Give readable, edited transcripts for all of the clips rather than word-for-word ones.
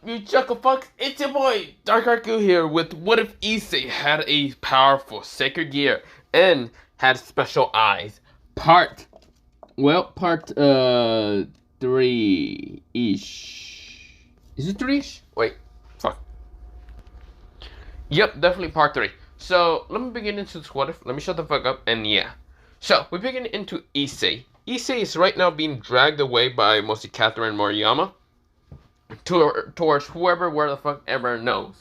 you chucklefucks? It's your boy, Dark Arku here with What If Issei had a powerful sacred gear and had special eyes? Part 3-ish. Is it 3-ish? Wait, fuck. Yep, definitely part 3. So, let me begin into this What If. Let me shut the fuck up, and yeah. So, we begin into Issei. Issei is right now being dragged away by mostly Catherine Moriyama towards whoever, where the fuck ever knows.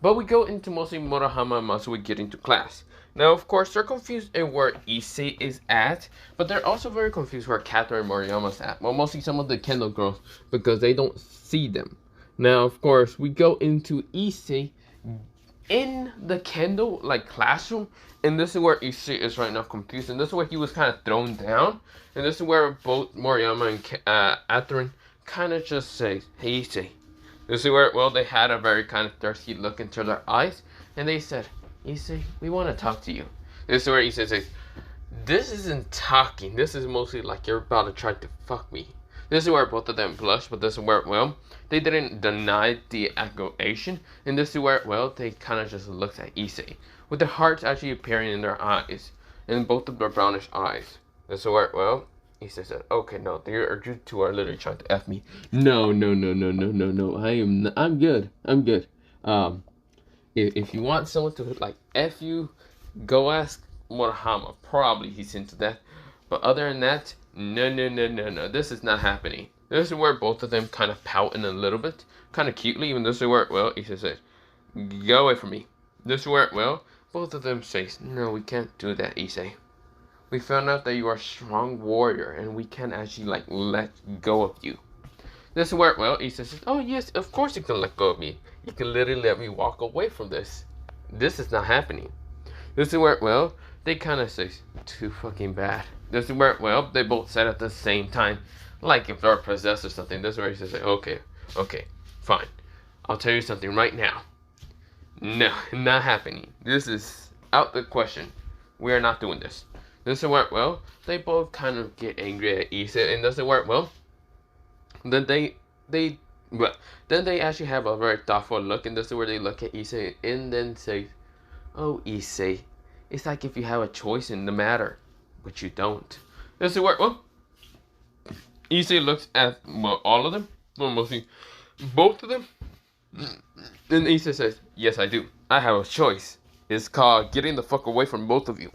But we go into mostly Murahama and Masu, we get into class. Now, of course, they're confused in where Issei is at, but they're also very confused where Catherine and Moriyama's at. Well, mostly some of the Kendall girls, because they don't see them. Now, of course, we go into Issei in the Kendall, classroom, and this is where Issei is right now confused, and this is where he was kind of thrown down, and this is where both Moriyama and Catherine kind of just say, hey, Issei. This is where, well, they had a very kind of thirsty look into their eyes, and they said, Issei, we want to talk to you. This is where Issei says, this isn't talking, this is mostly like you're about to try to fuck me. This is where both of them blush, but this is where, well, they didn't deny the accusation, and this is where, well, they kind of just looked at Issei, with their hearts actually appearing in their eyes, in both of their brownish eyes. This is where, well, Issei said, okay, no, you two are literally trying to F me. No, I'm good. If you want someone to, F you, go ask Murahama. Probably he's into that. But other than that, no. This is not happening. This is where both of them kind of pouting a little bit. Kind of cutely, even this is where, well, Issei said, go away from me. This is where, well, both of them say, no, we can't do that, Issei. We found out that you are a strong warrior, and we can't actually, let go of you. This is where, well, Issei says, oh, yes, of course you can let go of me. You can literally let me walk away from this. This is not happening. This is where, well, they kind of say, too fucking bad. This is where, well, they both said at the same time, like if they're possessed or something. This is where he says, okay, fine. I'll tell you something right now. No, not happening. This is out the question. We are not doing this. This is where, well, they both kind of get angry at Issei, and doesn't work well. Then they actually have a very thoughtful look, and this is where they look at Issei and then say, oh, Issei, it's like if you have a choice in the matter, but you don't. This is where, well, Issei looks at, well, all of them, well, mostly both of them, and Issei says, yes, I do. I have a choice. It's called getting the fuck away from both of you.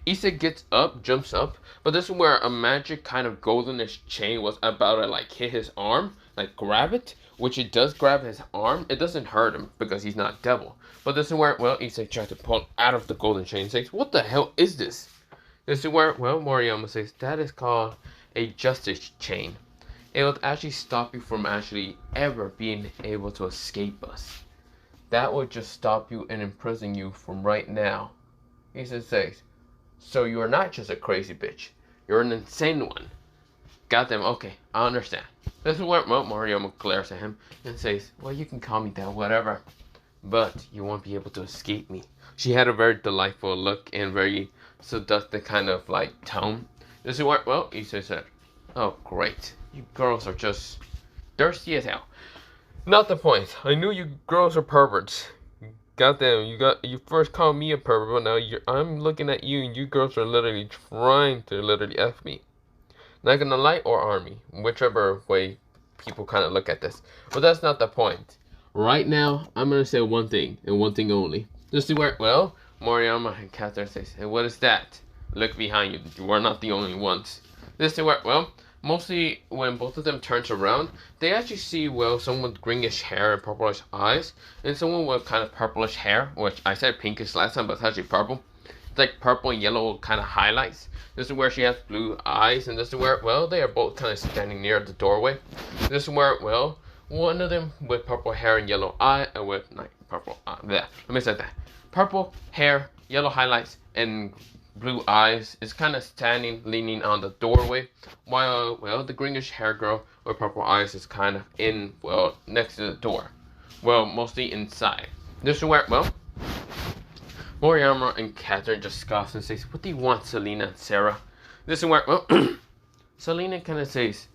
Issei gets up, jumps up, but this is where a magic kind of goldenish chain was about to hit his arm, grab it, which it does grab his arm. It doesn't hurt him because he's not devil. But this is where, well, Issei tries to pull out of the golden chain and says, what the hell is this? This is where, well, Moriyama says, that is called a justice chain. It will actually stop you from actually ever being able to escape us. That will just stop you and imprison you from right now. Issei says, so you are not just a crazy bitch. You're an insane one. Goddamn, okay, I understand. This is where, well, Moriyama glares at him and says, well, you can call me that, whatever. But you won't be able to escape me. She had a very delightful look and very seductive kind of, tone. This is where, well, Issei said, oh, great. You girls are just thirsty as hell. Not the point. I knew you girls are perverts. Goddamn, you first called me a pervert, but now I'm looking at you, and you girls are literally trying to literally F me. Not gonna lie, or army, whichever way people kind of look at this. But that's not the point. Right now, I'm gonna say one thing, and one thing only. This is where, well, Moriyama and Catherine says, hey, what is that? Look behind you. You are not the only ones. This is where, well, mostly when both of them turns around, they actually see, well, someone with greenish hair and purplish eyes, and someone with kind of purplish hair, which I said pinkish last time, but it's actually purple. It's like purple and yellow kind of highlights. This is where she has blue eyes, and this is where, well, they are both kind of standing near the doorway. This is where, well, one of them with purple hair and yellow eye, purple hair, yellow highlights, and blue eyes is kind of standing, leaning on the doorway, while, well, the greenish hair girl with purple eyes is kind of in, well, next to the door. Well, mostly inside. This is where, well, Moriyama and Catherine just scoffs and says, what do you want, Selena and Sarah? This is where, well, Selena kind of says,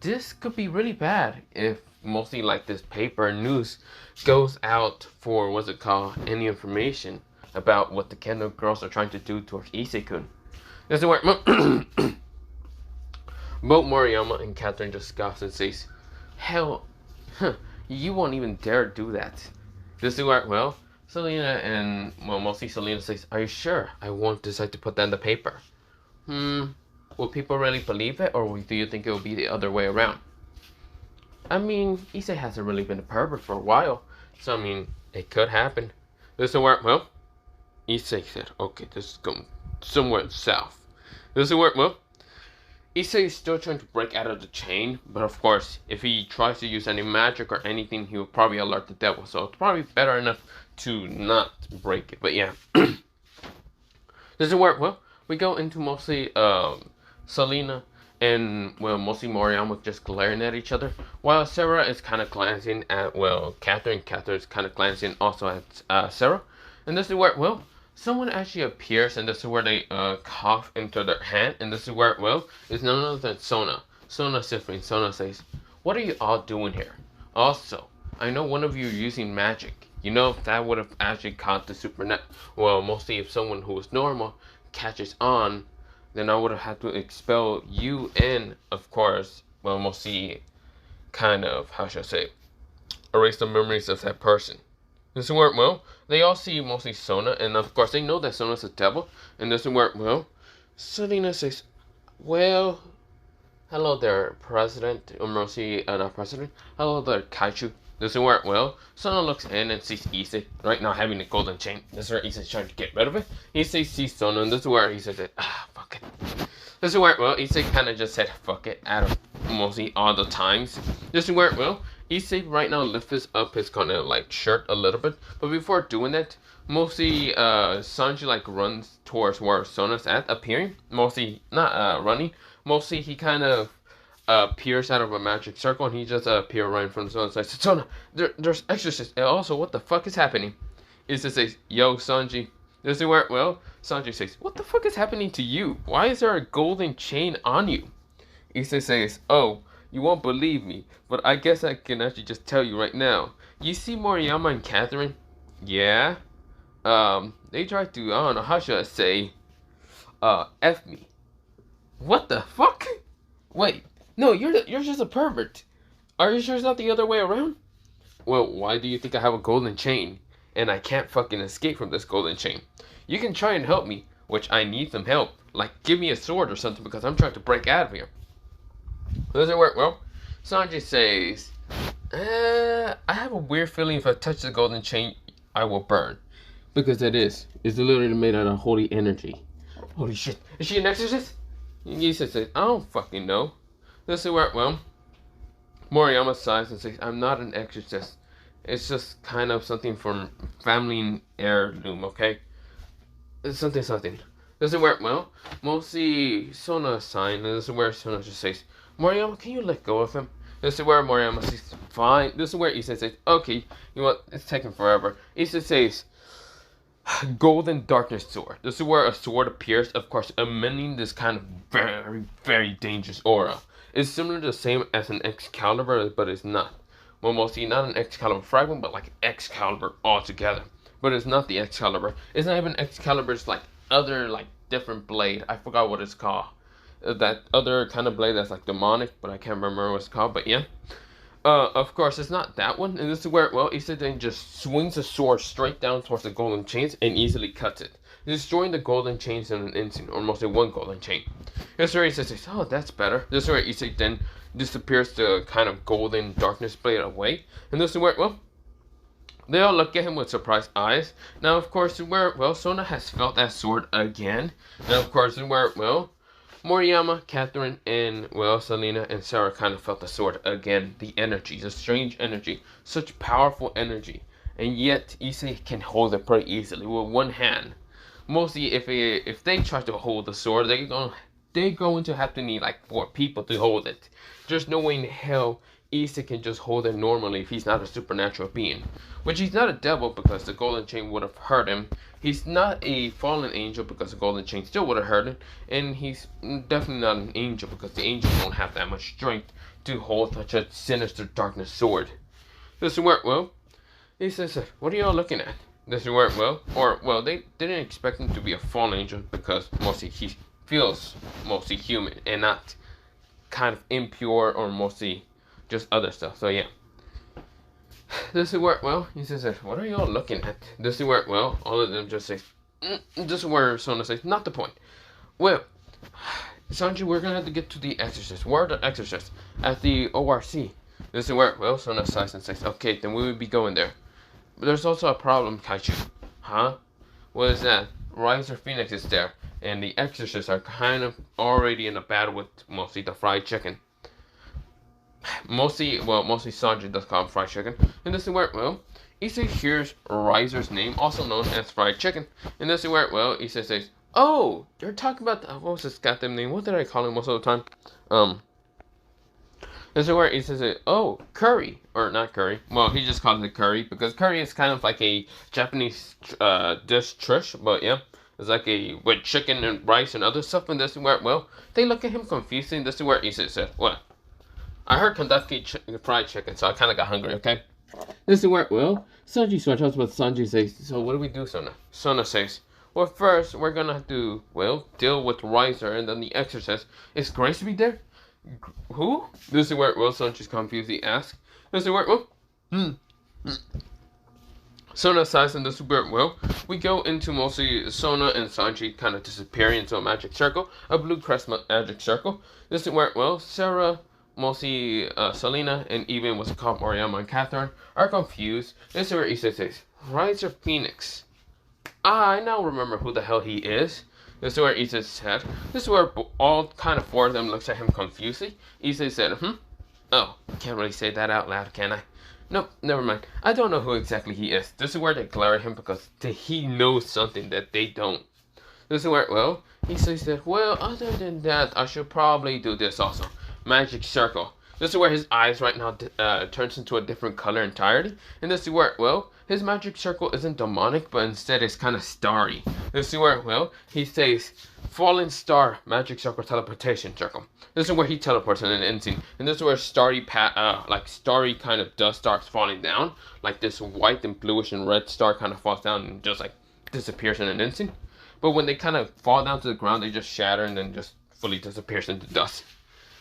this could be really bad if mostly like this paper news goes out for what's it called, any information about what the Kendo girls are trying to do towards Issei-kun. This is where both Moriyama and Catherine just scoffs and says, hell, you won't even dare do that. This is where, well, Selena and, well, mostly Selena says, are you sure I won't decide to put that in the paper? Will people really believe it, or do you think it will be the other way around? I mean, Issei hasn't really been a pervert for a while, so I mean, it could happen. This is where, well, Issei said, okay, this is going somewhere south. This is where, well, Issei is still trying to break out of the chain, but of course, if he tries to use any magic or anything, he will probably alert the devil, so it's probably better enough to not break it, but yeah. This is where, well, we go into mostly, Selena and, well, mostly Moriyama just glaring at each other, while Sarah is kind of glancing at, well, Catherine. Catherine is kind of glancing also at Sarah. And this is where, well, someone actually appears, and this is where they cough into their hand, and this is where, well, it's none other than Sona. Sona Sifrin. Sona says, what are you all doing here? Also, I know one of you are using magic. You know, if that would have actually caught the supernatural, well, mostly if someone who was normal catches on, then I would have had to expel you and, of course, well, mostly kind of, how should I say, erase the memories of that person. This is where, well, they all see mostly Sona, and of course they know that Sona's a devil, and this is where, well, Selena says, well, hello there, President, or mostly, not President, hello there, Kaichu. This is where, well, Sona looks in and sees Issei right now having a golden chain. This is where Issei's trying to get rid of it. Issei sees Sona, and this is where he says, fuck it. This is where, well, Issei kind of just said fuck it out of mostly all the times. This is where, well, Issei right now lifts up his kind of like shirt a little bit, but before doing that, mostly Sanji like runs towards where Sona's at, appearing. Mostly not running. Mostly he kind of appears out of a magic circle, and he just appears right in front of Sona. So I said, Sona, there's exorcists. And also, what the fuck is happening? Issei says, yo, Sanji. This is where, well, Sanji says, what the fuck is happening to you? Why is there a golden chain on you? Issei says, oh, you won't believe me, but I guess I can actually just tell you right now. You see Moriyama and Catherine? Yeah? They tried to, I don't know, how should I say, F me. What the fuck? Wait, no, you're just a pervert. Are you sure it's not the other way around? Well, why do you think I have a golden chain? And I can't fucking escape from this golden chain. You can try and help me, which I need some help. Like, give me a sword or something, because I'm trying to break out of here. Doesn't work well. Sanji says, I have a weird feeling if I touch the golden chain, I will burn. Because it is. It's literally made out of holy energy. Holy shit. Is she an exorcist? Issei says, I don't fucking know. This is where, well, Moriyama sighs and says, I'm not an exorcist. It's just kind of something from family heirloom, okay? It's something. This is where, well, mostly Sona sighs, and this is where Sona just says, Moriyama, can you let go of him? This is where Moriyama says, fine. This is where Issei says, okay, you know what, it's taking forever. Issei says, golden darkness sword. This is where a sword appears, of course, emitting this kind of very, very dangerous aura. It's similar to the same as an Excalibur, but it's not. Well, mostly not an Excalibur fragment, but like Excalibur altogether. But it's not the Excalibur. It's not even Excalibur, it's like other, like, different blade. I forgot what it's called. That other kind of blade that's like demonic, but I can't remember what it's called, but yeah. Of course, it's not that one, and this is where, well, Issei then just swings a sword straight down towards the golden chains and easily cuts it, destroying the golden chains in an instant, or mostly one golden chain. This is where Issei says, oh, that's better. This is where Issei then disappears the kind of golden darkness blade away, and this is where, well, they all look at him with surprised eyes. Now, of course, where, well, Sona has felt that sword again. Now, of course, where, well, Moriyama, Catherine, and, well, Selena and Sarah kind of felt the sword again. The energy, the strange energy, such powerful energy. And yet, Issei can hold it pretty easily with one hand. Mostly, if they try to hold the sword, they're going to have to need like 4 people to hold it. There's no way in hell Issei can just hold it normally if he's not a supernatural being. Which he's not a devil, because the golden chain would have hurt him. He's not a fallen angel, because the golden chain still would have hurt him. And he's definitely not an angel, because the angels don't have that much strength to hold such a sinister darkness sword? This is where, well, he says, what are y'all looking at? This is where, well, they didn't expect him to be a fallen angel because mostly he feels mostly human and not kind of impure or mostly just other stuff. So yeah. This is where, well, he says, what are y'all looking at? This is where, well, all of them just say, this is where Sona says, not the point. Well, Sanji, we're gonna have to get to the exorcist. Where are the exorcists? At the ORC. This is where, well, Sona sighs and says, okay, then we will be going there. But there's also a problem, Kaiju. Huh? What is that? Riser Phoenix is there, and the exorcists are kind of already in a battle with mostly the fried chicken. Mostly Sanji does call him fried chicken. And this is where, well, Issei hears Riser's name, also known as fried chicken. And this is where, well, Issei says, oh, you're talking about, what was this goddamn name? What did I call him most of the time? This is where he says, oh, curry. Or not curry. Well, he just calls it curry. Because curry is kind of like a Japanese dish, but yeah. It's like with chicken and rice and other stuff. And this is where, well, they look at him confusing. This is where he says, what? I heard Kentucky fried chicken, so I kind of got hungry, okay? This is where, well, Sanji switches, but Sanji says, so what do we do, Sona? Sona says, well, first, we're gonna have to, well, deal with Riser and then the exorcist. Is Grace be there? Who? This is where, well, Sanji's confused. He asks. This is where, well, Sona sighs, and this is where, well, we go into mostly Sona and Sanji kind of disappearing into a magic circle, a blue crest magic circle. This is where, well, Sarah, mostly Selena, and even what's it called, Moriyama and Catherine are confused. This is where Issei says, Riser Phoenix. I now remember who the hell he is. This is where Issei said. This is where all kind of four of them looks at him confusedly. Issei said, oh, can't really say that out loud, can I? Nope, never mind. I don't know who exactly he is. This is where they glare at him because he knows something that they don't. This is where, well, Issei said, well, other than that, I should probably do this also. Magic circle. This is where his eyes right now turns into a different color entirely. And this is where, well, his magic circle isn't demonic, but instead it's kind of starry. This is where, well, he says, fallen star, magic circle, teleportation circle. This is where he teleports in an instant. And this is where starry kind of dust starts falling down. Like this white and bluish and red star kind of falls down and just like disappears in an instant. But when they kind of fall down to the ground, they just shatter and then just fully disappears into dust.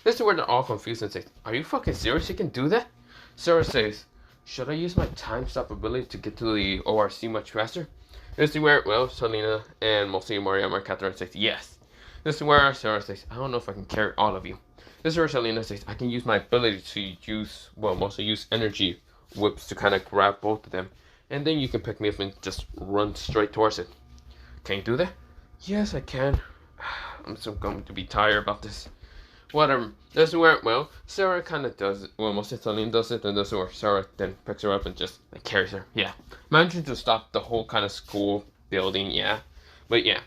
This is where they're all confused and say, are you fucking serious? You can do that? Sarah says, should I use my time stop ability to get to the ORC much faster? This is where, well, Selena and mostly Moriyama and Catherine says, yes. This is where Sarah says, I don't know if I can carry all of you. This is where Selena says, I can use my ability to use, well, mostly use energy whips to kind of grab both of them. And then you can pick me up and just run straight towards it. Can you do that? Yes, I can. I'm so going to be tired about this. Whatever. This is where, well, Sarah kind of does it. Well, mostly Selena does it, and this is where Sarah then picks her up and just like, carries her. Yeah. Managing to stop the whole kind of school building, yeah. But yeah.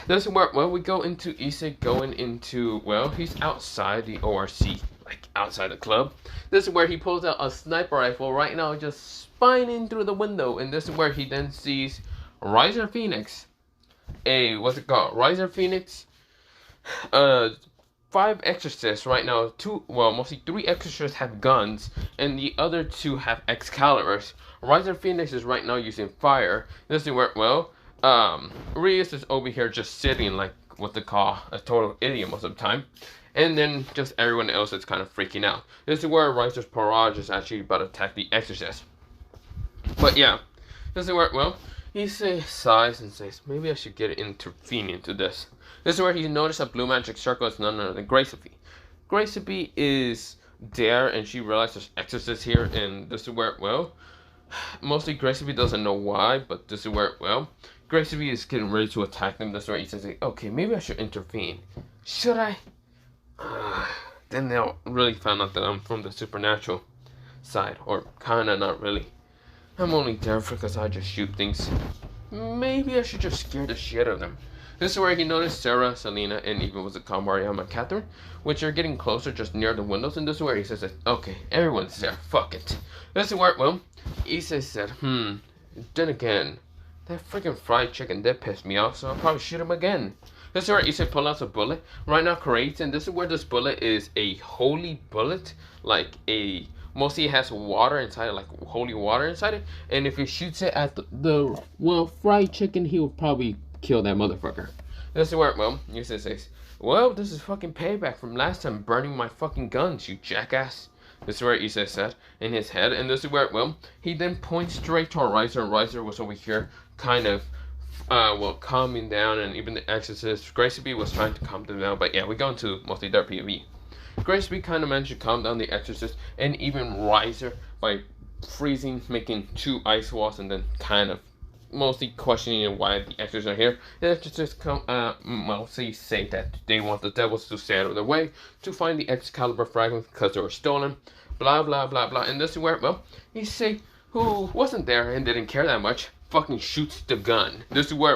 This is where, well, we go into Issei going into, well, he's outside the ORC, like outside the club. This is where he pulls out a sniper rifle right now, just spinning through the window. And this is where he then sees Riser Phoenix. What's it called? Riser Phoenix. 5 exorcists right now, mostly 3 exorcists have guns, and the other 2 have Excaliburs. Riser Phoenix is right now using fire. This is where, well, Rias is over here just sitting like what they call a total idiot most of the time. And then just everyone else is kind of freaking out. This is where Riser's Barrage is actually about to attack the exorcist. But yeah, this is where, well, he sighs and says, maybe I should get intervening into this. This is where he noticed a blue magic circle is none other than Gracie. Gracie is there and she realizes there's exorcists here, and this is where, well, mostly Gracie doesn't know why, but this is where, well, Gracie is getting ready to attack them. This is where he says, okay, maybe I should intervene. Should I? Then they'll really find out that I'm from the supernatural side, or kinda not really. I'm only there because I just shoot things. Maybe I should just scare the shit out of them. This is where he noticed Sarah, Selena, and even was it called Mariama and Catherine, which are getting closer just near the windows. And this is where he says, okay, everyone's there, fuck it. This is where, well, Issei said, then again, that freaking fried chicken did piss me off, so I'll probably shoot him again. This is where Issei pull out a bullet. Right now creates, and this is where this bullet is a holy bullet, like a mostly it has water inside it, like holy water inside it. And if he shoots it at the fried chicken, he will probably kill that motherfucker. This is where Issei says, "Well, this is fucking payback from last time burning my fucking guns, you jackass." This is where Issei said in his head, and this is where he then points straight to Riser. Riser was over here, kind of calming down, and even the Exorcist, Gracie was trying to calm them down. But yeah, we go into mostly their POV. Gracie kind of managed to calm down the Exorcist and even Riser by freezing, making 2 ice walls, and then kind of mostly questioning why the Exorcists are here. The Exorcists mostly say that they want the devils to stay out of their way to find the Excalibur fragments because they were stolen. Blah blah blah blah. And this is where Issei, who wasn't there and didn't care that much, fucking shoots the gun. This is where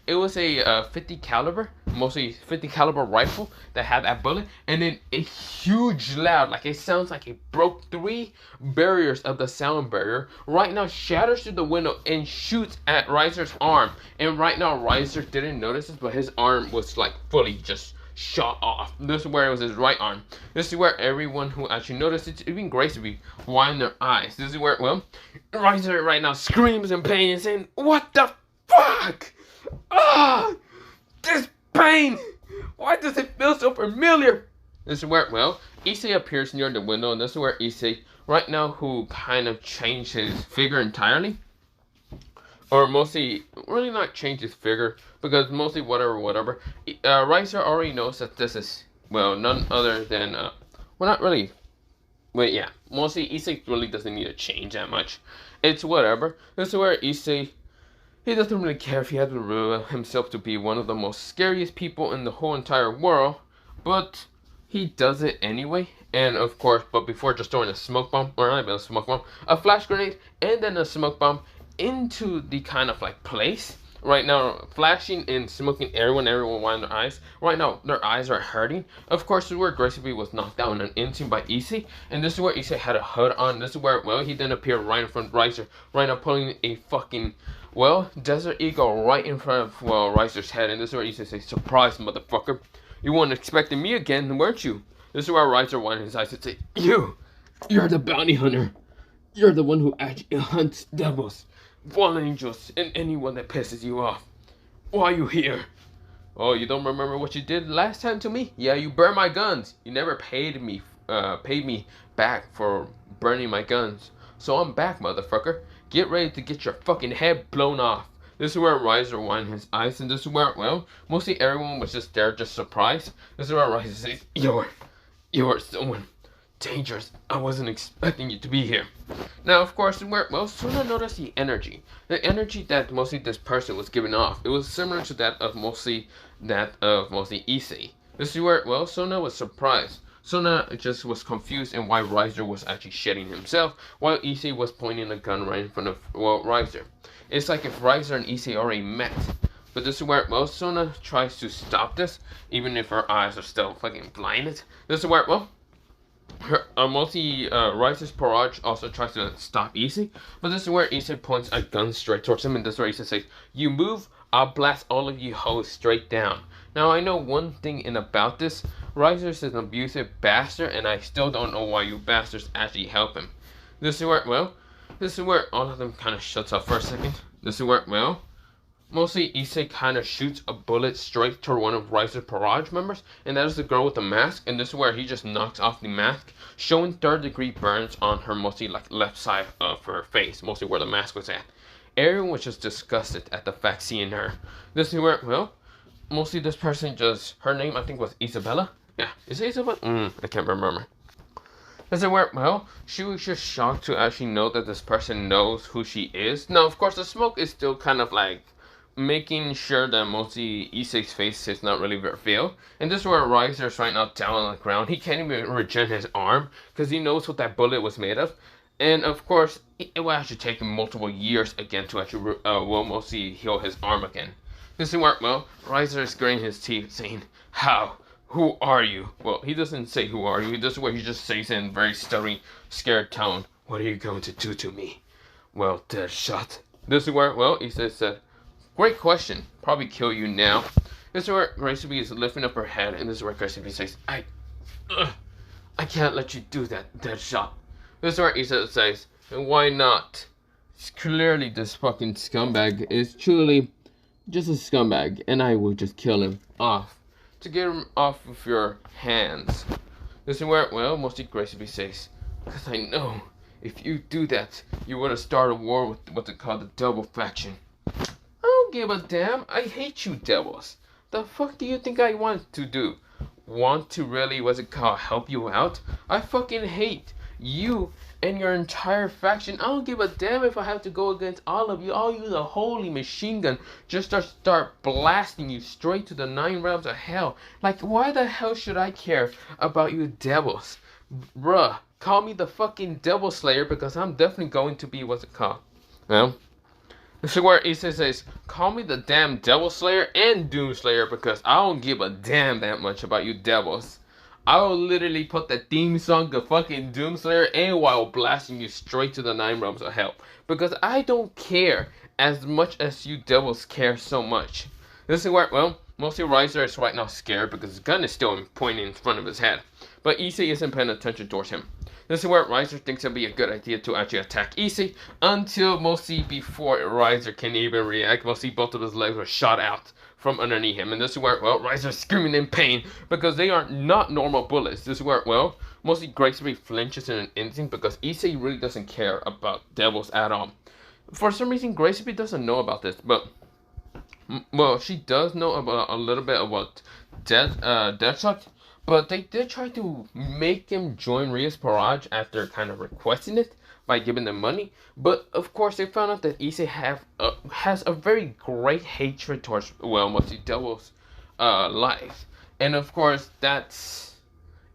it was a 50 caliber, mostly 50 caliber rifle that had that bullet, and then a huge loud, like it sounds like it broke 3 barriers of the sound barrier. Right now shatters through the window and shoots at Riser's arm. And right now Riser didn't notice this, but his arm was like fully just shot off. This is where it was his right arm. This is where everyone who actually noticed it, even Grace, would be winding their eyes. This is where, Riser right now screams in pain and saying, "What the fuck? Ah, this pain! Why does it feel so familiar?" This is where, Issei appears near the window, and this is where Issei, right now, who kind of changed his figure entirely, or mostly, really not change his figure, because mostly whatever. Riser already knows that this is, none other than, not really, but yeah, mostly Issei really doesn't need to change that much. It's whatever. This is where Issei, he doesn't really care if he has to reveal himself to be one of the most scariest people in the whole entire world, but he does it anyway. And of course, but before just throwing a smoke bomb, or not even a smoke bomb, a flash grenade, and then a smoke bomb into the kind of like place. Right now, flashing and smoking everyone winding their eyes. Right now, their eyes are hurting. Of course, this is where Gracie was knocked down and into by Issei. And this is where Issei had a hood on. This is where, he then appeared right in front of Riser. Right now, pulling a fucking, Desert Eagle right in front of, Riser's head. And this is where Issei says, "Surprise, motherfucker. You weren't expecting me again, weren't you?" This is where Riser winded his eyes and said, "You're the bounty hunter. You're the one who actually hunts devils, fallen angels, and anyone that pisses you off. Why are you here? Oh, you don't remember what you did last time to me? Yeah, you burned my guns. You never paid me back for burning my guns. So I'm back, motherfucker. Get ready to get your fucking head blown off." This is where Riser winded his eyes, and this is where, mostly everyone was just there, just surprised. This is where Riser says, You're someone dangerous. I wasn't expecting you to be here." Now, of course, Suna noticed the energy. The energy that mostly this person was giving off. It was similar to that of mostly Issei. This is where, Suna was surprised. Suna just was confused in why Riser was actually shedding himself, while Issei was pointing a gun right in front of, Riser. It's like if Riser and Issei already met. But this is where, Suna tries to stop this, even if her eyes are still fucking blinded. This is where, Riser's barrage also tries to stop Issei, but this is where Issei points a gun straight towards him, and this is where Issei says, "You move, I'll blast all of you hoes straight down." Now, I know one thing about this. Riser is an abusive bastard, and I still don't know why you bastards actually help him. This is where, all of them kind of shuts up for a second. This is where, mostly Issei kind of shoots a bullet straight toward one of Riser's barrage members, and that is the girl with the mask. And this is where he just knocks off the mask, showing 3rd-degree burns on her mostly like left side of her face, mostly where the mask was at. Everyone was just disgusted at the fact seeing her. This is where, mostly this person just, her name I think was Isabella. Yeah, is it Isabella? I can't remember. This is where, she was just shocked to actually know that this person knows who she is. Now, of course, the smoke is still kind of like making sure that mostly Issei's face is not really revealed. And this is where Riser's right now down on the ground. He can't even regen his arm because he knows what that bullet was made of. And of course, it will actually take him multiple years again to actually mostly heal his arm again. This is where, Riser is gritting his teeth saying, "How? Who are you?" Well, he doesn't say who are you. This is where he just says in a very stuttering, scared tone, "What are you going to do to me?" "Well, dead shot." This is where, Issei said, "Great question. Probably kill you now." This is where Gracie is lifting up her head, and this is where Gracie says, I can't let you do that, Deadshot. This is where Issei says, and why not? Clearly this fucking scumbag is truly just a scumbag, and I will just kill him off to get him off of your hands. This is where, well, mostly Gracie says, because I know if you do that, you're gonna start a war with what they call the Devil faction. I don't give a damn. I hate you devils. The fuck do you think I want to do? Want to really, what's it called, help you out? I fucking hate you and your entire faction. I don't give a damn if I have to go against all of you. I'll use a holy machine gun just to start blasting you straight to the 9 realms of hell. Like, why the hell should I care about you devils? Bruh, call me the fucking Devil Slayer, because I'm definitely going to be, what's it called? Well, this is where Issei says, call me the damn Devil Slayer and Doom Slayer, because I don't give a damn that much about you devils. I will literally put the theme song of fucking Doom Slayer and while blasting you straight to the 9 realms of hell. Because I don't care as much as you devils care so much. This is where, well, mostly Riser is right now scared because his gun is still pointing in front of his head. But Issei isn't paying attention towards him. This is where Riser thinks it'll be a good idea to actually attack Issei, until mostly before Riser can even react, mostly both of his legs are shot out from underneath him. And this is where, well, Riser's screaming in pain because they are not normal bullets. This is where, well, mostly Gracie flinches in an instant because Issei really doesn't care about devils at all. For some reason, Gracie doesn't know about this, but, well, she does know about a little bit about Deadshot. But they did try to make him join Ria's Barrage after kind of requesting it by giving them money. But of course they found out that Issei has a very great hatred towards, well, mostly Devil's life. And of course that's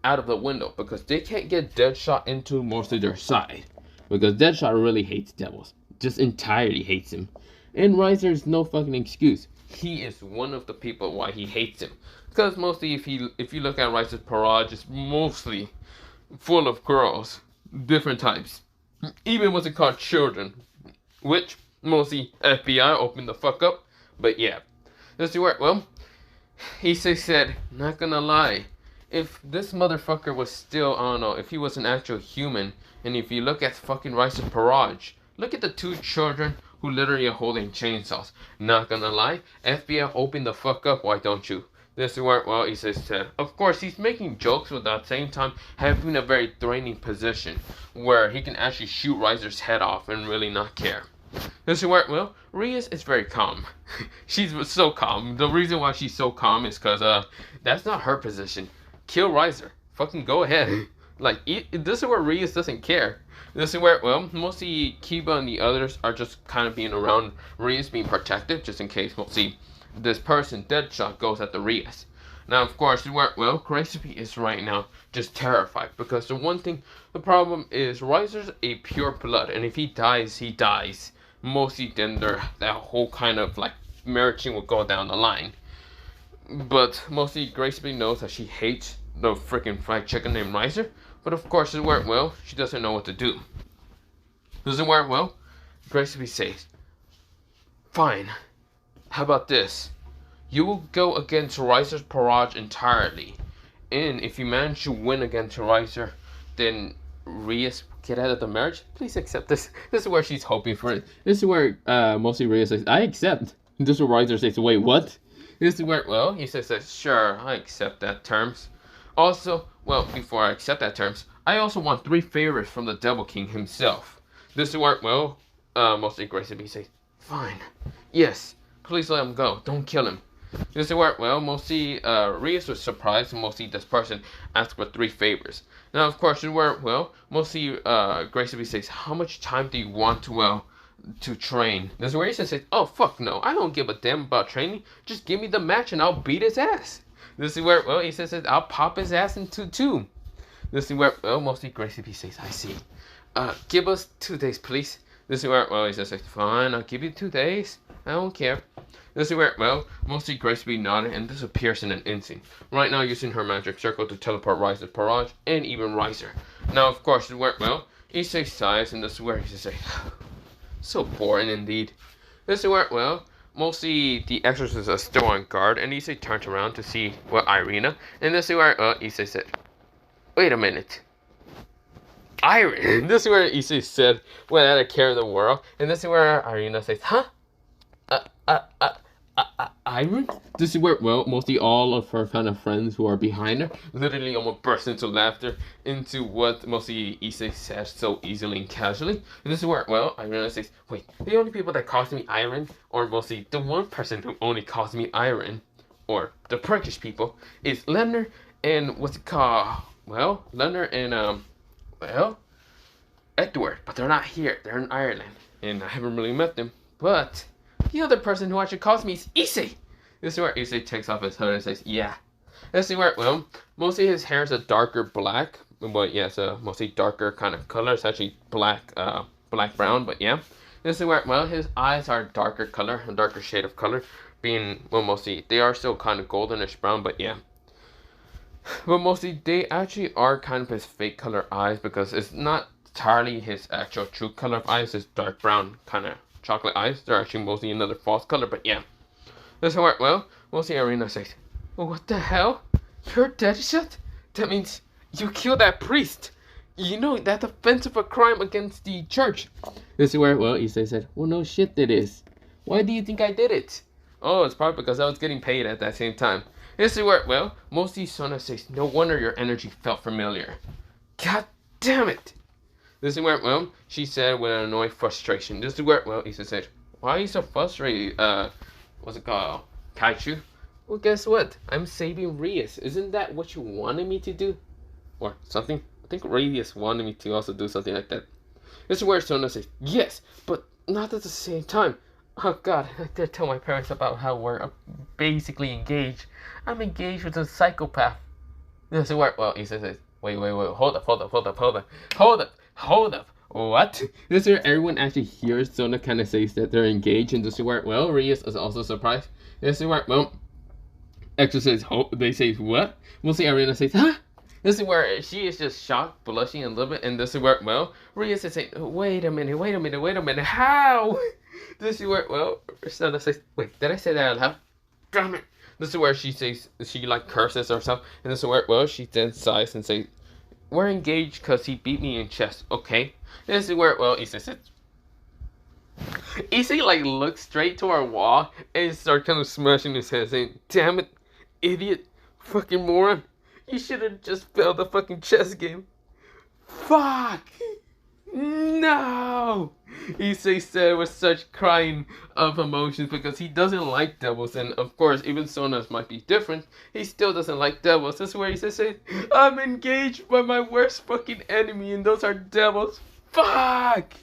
out of the window because they can't get Deadshot into mostly their side. Because Deadshot really hates Devils. Just entirely hates him. And Riser's no fucking excuse. He is one of the people why he hates him. Because mostly if you look at Riser's Barrage, it's mostly full of girls. Different types. Even what's it called, children. Which, mostly FBI opened the fuck up. But yeah. This is where, well, Issei said, not gonna lie. If this motherfucker was still, I don't know, if he was an actual human, and if you look at fucking Riser's Barrage, look at the 2 children who literally are holding chainsaws. Not gonna lie, FBI opened the fuck up, why don't you? This is where, well, Issei said, of course, he's making jokes with at the same time having a very threatening position where he can actually shoot Riser's head off and really not care. This is where, well, Rias is very calm. She's so calm. The reason why she's so calm is because, that's not her position. Kill Riser. Fucking go ahead. Like, this is where Rias doesn't care. This is where, well, mostly Kiba and the others are just kind of being around Rias, being protective, just in case, mostly this person, Deadshot, goes at the Rias. Now, of course, where, well, Gracie is right now just terrified because the problem is Riser's a pure blood, and if he dies, he dies. Mostly then that whole kind of like marriaging will go down the line. But mostly Gracie knows that she hates the freaking fried chicken named Riser. But of course, this is where, well, she doesn't know what to do. This is where, well, Gracie says, fine. How about this? You will go against Riser's Barrage entirely. And if you manage to win against Riser, then Rias get out of the marriage. Please accept this. This is where she's hoping for it. This is where mostly Rias says, I accept. And this is where Riser says, wait, what? This is where, well, he says, sure, I accept that terms. Also, well, before I accept that terms, I also want 3 favors from the Devil King himself. This is where, well, mostly Gracie says, fine. Yes. Please let him go. Don't kill him. This is where, well, mostly Rias was surprised and mostly this person asked for 3 favors. Now, of course, this is where, well, mostly Gracie says, how much time do you want to, well, to train? This is where he says, oh, fuck no. I don't give a damn about training. Just give me the match and I'll beat his ass. This is where, well, he says, I'll pop his ass into 2. This is where, well, mostly Gracie says, I see. Give us 2 days, please. This is where, well, he says, fine, I'll give you 2 days. I don't care. This is where, well, mostly Gracie nodded and disappears in an instant. Right now using her magic circle to teleport Riser's Barrage and even Riser. Now, of course, this is where, well, Issei sighs and this is where he says, so boring indeed. This is where, well, mostly the exorcists are still on guard, and Issei turns around to see what Irina, and this is where Issei said, "Wait a minute, Irene." This is where Issei said, "Went out of care in the world," and this is where Irina says, "Huh? Uh, uh, uh, Irene?" This is where, well, mostly all of her kind of friends who are behind her literally almost burst into laughter into what mostly Issei says so easily and casually. And this is where, well, Irene says, "Wait, the only people that calls me Irene, or mostly the one person who only calls me Irene, or the Turkish people, is Lenner and what's it called? Well, Lenner and, well, Edward, but they're not here. They're in Ireland, and I haven't really met them. But the other person who actually calls me is Issei." This is where Issei takes off his hood and says, "Yeah." This is where, well, mostly his hair is a darker black, but yeah, it's a mostly darker kind of color. It's actually black, black brown, but yeah. This is where, well, his eyes are darker color, a darker shade of color, being, well, mostly, they are still kind of goldenish brown, but yeah. But mostly, they actually are kind of his fake color eyes, because it's not entirely his actual true color of eyes. It's dark brown kind of chocolate eyes. They're actually mostly another false color, but yeah. That's how, well, mostly Irina says, "Well, what the hell? You're dead shot? That means you killed that priest. You know, that's offensive a crime against the church." This is where, well, Issei said, "Well, no shit it is. Why do you think I did it?" "Oh, it's probably because I was getting paid at that same time." This is where, well, mostly Sona says, "No wonder your energy felt familiar." God damn it. This is where, well, she said with an annoyed frustration. This is where, well, Issei said, "Why are you so frustrated, what's it called? Kaichu?" "Well, guess what? I'm saving Rias. Isn't that what you wanted me to do?" Or something. I think Rias wanted me to also do something like that. This is where Sona says, "Yes, but not at the same time." Oh god, I dare tell my parents about how we're basically engaged. I'm engaged with a psychopath. This is where, well, Issei says, wait, hold up. What? This is where everyone actually hears Sona kind of says that they're engaged, and this is where, well, Rias is also surprised. This is where, well, Exorcist, they say, "What?" Mostly Irina says, "Huh?" This is where she is just shocked, blushing a little bit, and this is where, well, Rias is saying, wait a minute, how?" This is where, well, Sona says, "Wait, did I say that out loud? Damn it." This is where she says, she like curses herself, and this is where, well, she then sighs and says, "We're engaged because he beat me in chess, okay?" This is where, well, Issei says, Issei like looks straight to our wall and starts kind of smashing his head, saying, "Damn it, idiot, fucking moron. You should have just failed the fucking chess game. Fuck! No!" Issei said with such crying of emotions, because he doesn't like devils, and of course, even Sona's might be different, he still doesn't like devils. This is where Issei says, "I'm engaged by my worst fucking enemy, and those are devils. Fuck!"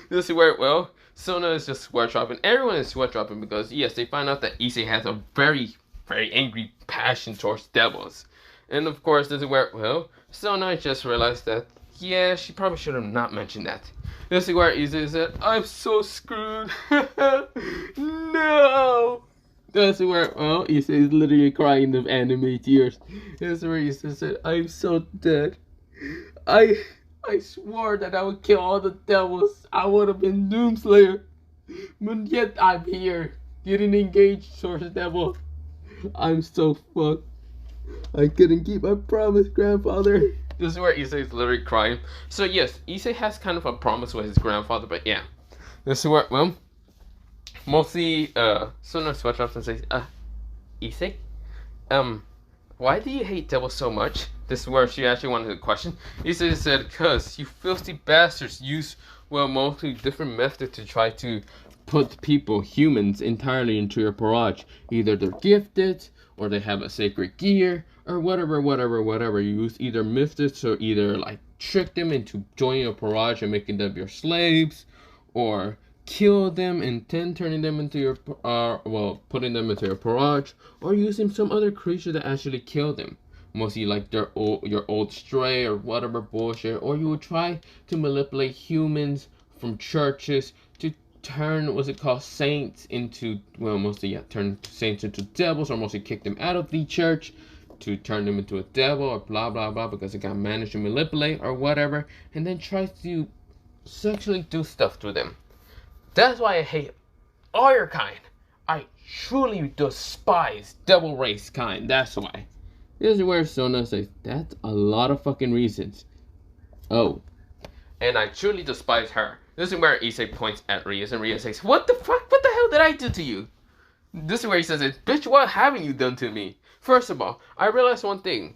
This is where, well, Sona is just sweat dropping. Everyone is sweat dropping because, yes, they find out that Issei has a very, very angry passion towards devils. And of course, this is where, well, Sona just realized that, yeah, she probably should have not mentioned that. This is where Issei said, "I'm so screwed." No! This is where, well, Issei is literally crying of anime tears. This is where Issei said, "I'm so dead. I swore that I would kill all the devils. I would have been Doomslayer. But yet I'm here, getting engaged towards the devil. I'm so fucked. I couldn't keep my promise, grandfather." This is where Issei is literally crying. So yes, Issei has kind of a promise with his grandfather, but yeah. This is where, well, mostly, Sona switches up and says, "Issei? Why do you hate devils so much?" This is where she actually wanted to question. Issei said, "Cause you filthy bastards use, well, mostly different methods to try to put people, humans, entirely into your barrage. Either they're gifted, or they have a sacred gear, or whatever. You use either methods, or either, like, trick them into joining your barrage and making them your slaves, or kill them and then turning them into your, well, putting them into your barrage, or using some other creature that actually kill them. Mostly like your old stray or whatever bullshit. Or you would try to manipulate humans from churches to turn, what's it called, saints into, well, mostly, yeah, turn saints into devils, or mostly kick them out of the church to turn them into a devil, or blah blah blah, because they got managed to manipulate or whatever, and then try to sexually do stuff to them. That's why I hate all your kind. I truly despise double race kind. That's why. This is where Sona says, that's a lot of fucking reasons. Oh. And I truly despise her. This is where Issei points at Rias, and Rias says, what the fuck? What the hell did I do to you? This is where he says it, bitch, what haven't you done to me? First of all, I realized one thing.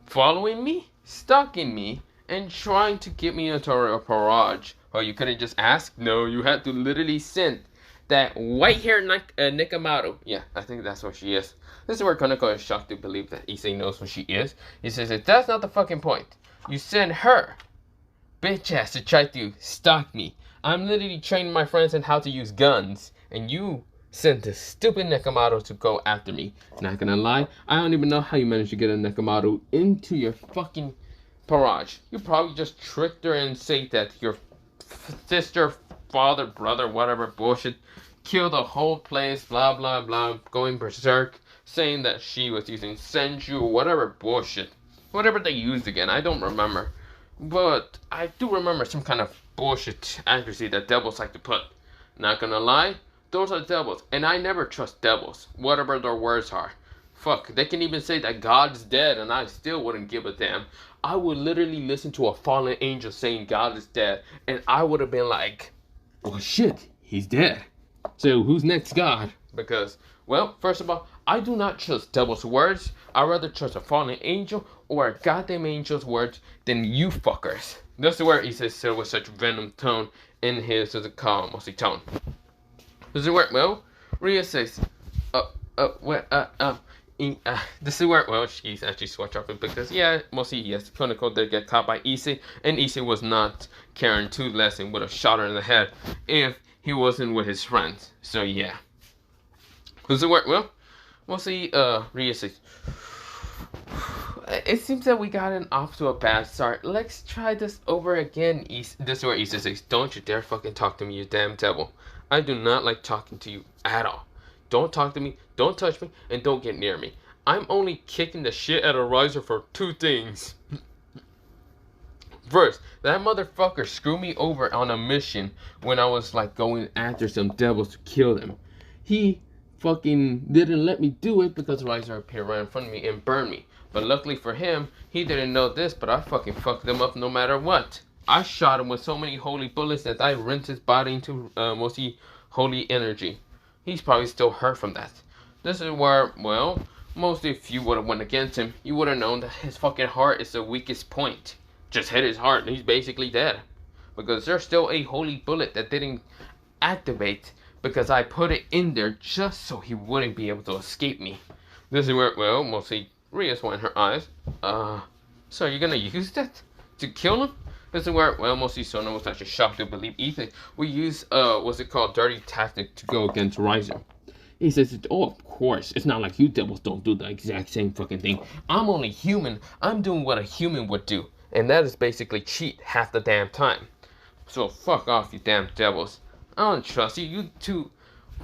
Following me, stalking me, and trying to get me into a barrage. Oh, you couldn't just ask? No, you had to literally send that white-haired Nakamoto. Yeah, I think that's what she is. This is where Koneko is shocked to believe that Issei knows what she is. He says that that's not the fucking point. You send her, bitch ass, to try to stalk me. I'm literally training my friends in how to use guns, and you sent the stupid Nakamoto to go after me. Not gonna lie, I don't even know how you managed to get a Nakamoto into your fucking barrage. You probably just tricked her and said that your sister, father, brother, whatever bullshit, killed the whole place, blah blah blah, going berserk, saying that she was using senju or whatever bullshit. Whatever they used again, I don't remember. But I do remember some kind of bullshit accuracy that devils like to put. Not gonna lie, those are devils, and I never trust devils, whatever their words are. Fuck, they can even say that God's dead, and I still wouldn't give a damn. I would literally listen to a fallen angel saying God is dead, and I would have been like, well shit, he's dead. So who's next God? Because, well, first of all, I do not trust devil's words. I'd rather trust a fallen angel or a goddamn angel's words than you fuckers. That's where he says so with such venom tone in his calm, tone. Does it work well? Ria says, this is where, well, she's actually switched off it because, yeah, mostly, yes, Koneko did get caught by Issei, and Issei was not caring too less and would have shot her in the head if he wasn't with his friends. So, yeah. Does it work well? Mostly, Ria says, it seems that we gotten off to a bad start. Let's try this over again. This is where Issei says, don't you dare fucking talk to me, you damn devil. I do not like talking to you at all. Don't talk to me, don't touch me, and don't get near me. I'm only kicking the shit out of Riser for two things. First, that motherfucker screwed me over on a mission when I was like going after some devils to kill them. He fucking didn't let me do it because Riser appeared right in front of me and burned me. But luckily for him, he didn't know this, but I fucking fucked him up no matter what. I shot him with so many holy bullets that I rinsed his body into mostly holy energy. He's probably still hurt from that. This is where, well, mostly if you would have went against him, you would have known that his fucking heart is the weakest point. Just hit his heart and he's basically dead. Because there's still a holy bullet that didn't activate because I put it in there just so he wouldn't be able to escape me. This is where, well, mostly Ria's went her eyes. So you're gonna use that to kill him? This is where, well, mostly Sona was actually shocked to believe Ethan would use, what's it called, dirty tactic to go against Riser. He says, oh, of course, it's not like you devils don't do the exact same fucking thing. I'm only human. I'm doing what a human would do. And that is basically cheat half the damn time. So fuck off, you damn devils. I don't trust you. You two,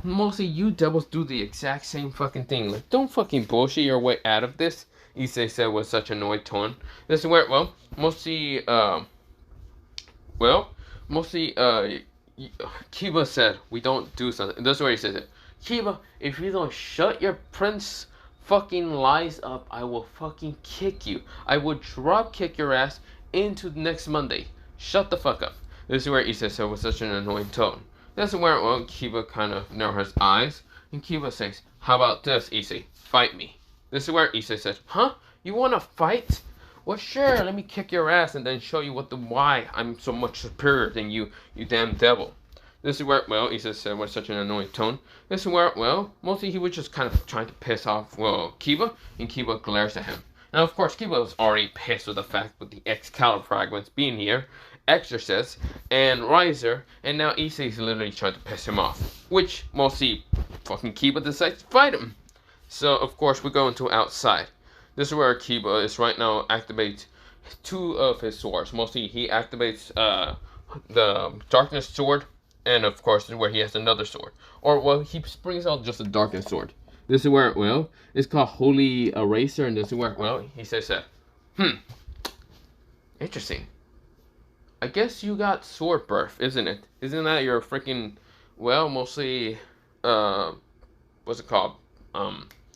mostly you devils do the exact same fucking thing. Like, don't fucking bullshit your way out of this, Issei said with such annoyed tone. This is where, well, mostly, Kiba said, we don't do something. This is where he says it. Kiba, if you don't shut your prince fucking lies up, I will fucking kick you. I will drop kick your ass into next Monday. Shut the fuck up. This is where Issei said with such an annoying tone. This is where, well, Kiba kind of narrows his eyes. And Kiba says, how about this, Issei? Fight me. This is where Issei says, huh? You wanna fight? Well, sure, let me kick your ass and then show you why I'm so much superior than you, you damn devil. This is where, well, Issei said with such an annoying tone. This is where, well, mostly he was just kind of trying to piss off, well, Kiba, and Kiba glares at him. Now, of course, Kiba was already pissed with the fact with the Excalibur fragments being here, Exorcist, and Riser, and now Issei's literally trying to piss him off. Which, mostly, fucking Kiba decides to fight him. So, of course, we go into outside. This is where Kiba is right now activates two of his swords. Mostly, he activates the Darkness Sword, and of course, this is where he has another sword. Or, well, he brings out just a Darkness Sword. This is where, well, it's called Holy Eraser, and this is where, well, he says that, interesting. I guess you got sword birth, isn't it? Isn't that your freaking, well, mostly, what's it called?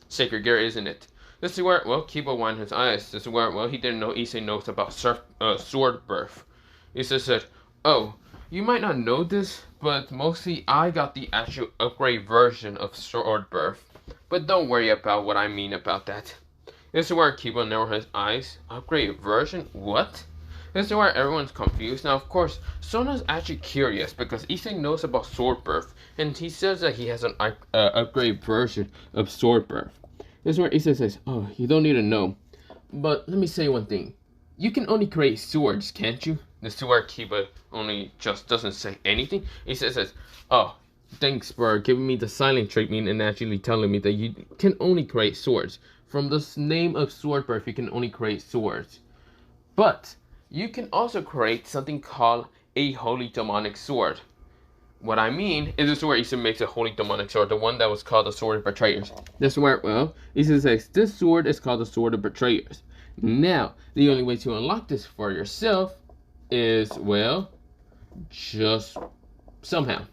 Sacred gear, isn't it? This is where, well, Kiba widened his eyes. This is where, well, he didn't know Issei knows about sword birth. Issei said, oh, you might not know this, but mostly I got the actual upgrade version of sword birth. But don't worry about what I mean about that. This is where Kiba narrowed his eyes. Upgrade version? What? This is where everyone's confused. Now, of course, Sona's actually curious because Issei knows about sword birth, and he says that he has an upgrade version of sword birth. This is where Issei says, oh, you don't need to know. But let me say one thing. You can only create swords, can't you? This is where Kiba only just doesn't say anything. Issei says, oh, thanks for giving me the silent treatment and actually telling me that you can only create swords. From the name of sword birth, you can only create swords. But you can also create something called a holy demonic sword. What I mean is this is where Issei makes a holy demonic sword, the one that was called the Sword of Betrayers. This is where, well, Issei says, this sword is called the Sword of Betrayers. Now, the only way to unlock this for yourself is, well, just somehow.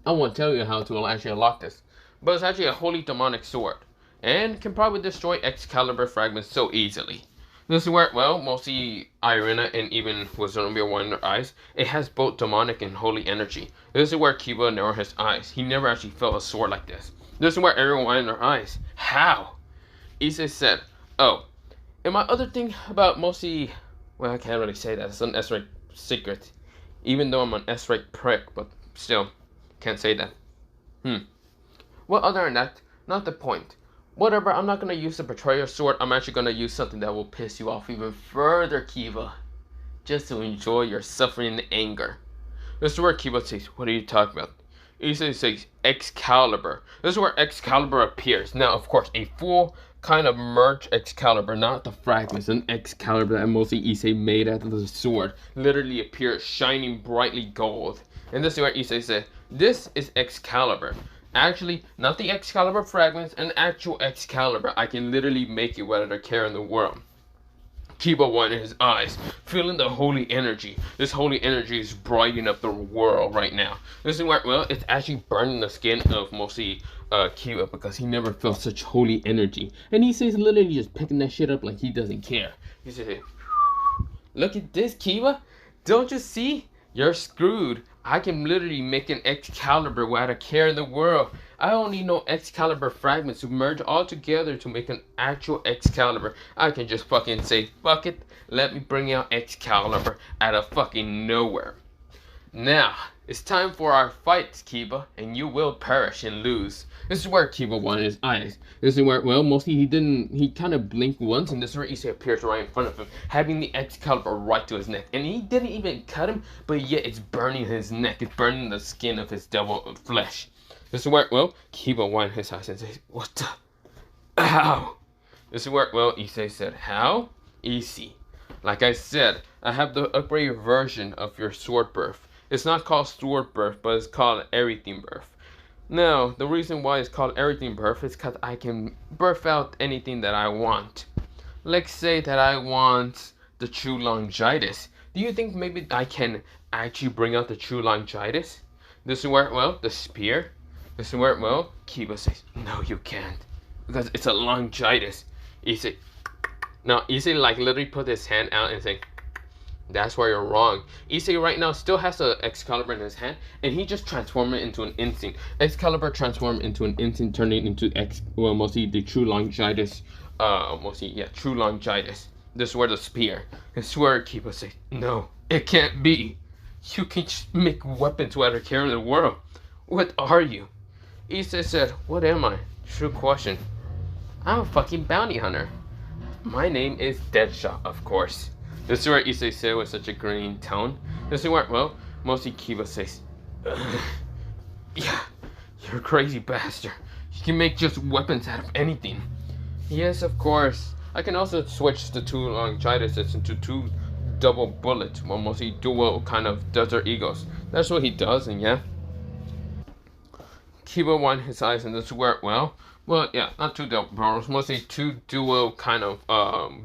I won't tell you how to actually unlock this, but it's actually a holy demonic sword, and can probably destroy Excalibur fragments so easily. This is where, well, mostly Irina and even Zenobia widen their eyes. It has both demonic and holy energy. This is where Kiba narrowed his eyes. He never actually felt a sword like this. This is where everyone widened their eyes. How? Issei said, oh, and my other thing about mostly, well, I can't really say that. It's an S-rank secret. Even though I'm an S-rank prick, but still, can't say that. Well, other than that, not the point. Whatever, I'm not going to use the Betrayer Sword. I'm actually going to use something that will piss you off even further, Kiba. Just to enjoy your suffering and anger. This is where Kiba says, what are you talking about? Issei says, Excalibur. This is where Excalibur appears. Now, of course, a full kind of merged Excalibur, not the fragments. An Excalibur that mostly Issei made out of the sword literally appears shining brightly gold. And this is where Issei said, this is Excalibur. Actually, not the Excalibur fragments, an actual Excalibur. I can literally make it without a care in the world. Kiba widened his eyes, feeling the holy energy. This holy energy is brightening up the world right now. This is where, well, it's actually burning the skin of mostly Kiba because he never felt such holy energy. And he says literally just picking that shit up like he doesn't care. He says, look at this, Kiba. Don't you see? You're screwed. I can literally make an Excalibur without a care in the world. I only know Excalibur fragments to merge all together to make an actual Excalibur. I can just fucking say, fuck it, let me bring out Excalibur out of fucking nowhere. Now, it's time for our fights, Kiba, and you will perish and lose. This is where Kiba widened his eyes. This is where, well, mostly he kind of blinked once, and this is where Issei appears right in front of him, having the Excalibur right to his neck. And he didn't even cut him, but yet it's burning his neck. It's burning the skin of his devil flesh. This is where, well, Kiba widened his eyes and says, what the? Ow! This is where, well, Issei said, how? Easy. Like I said, I have the upgraded version of your sword birth. It's not called sword birth, but it's called everything birth. Now, the reason why it's called everything birth is because I can birth out anything that I want. Let's say that I want the true longitis. Do you think maybe I can actually bring out the true longitis? This is where, well, the spear. This is where, well, Kiba says, no, you can't. Because it's a longitis. Issei. Now, Issei like literally put his hand out and say, that's where you're wrong. Issei right now still has the Excalibur in his hand, and he just transformed it into an instinct. Excalibur transformed into an instinct, turning into mostly the true longitis. True longitis. This is where the spear. This is where Kiba says, no, it can't be. You can just make weapons without a care in the world. What are you? Issei said, what am I? True question. I'm a fucking bounty hunter. My name is Deadshot, of course. This is where Issei said with such a green tone. This is where, well, mostly Kiba says, yeah, you're a crazy bastard. You can make just weapons out of anything. Yes, of course. I can also switch the two longitis into two double bullets, well, mostly dual kind of desert eagles. That's what he does, and yeah. Kiba widened his eyes, and this is where, well, yeah, not two double barrels, mostly two dual kind of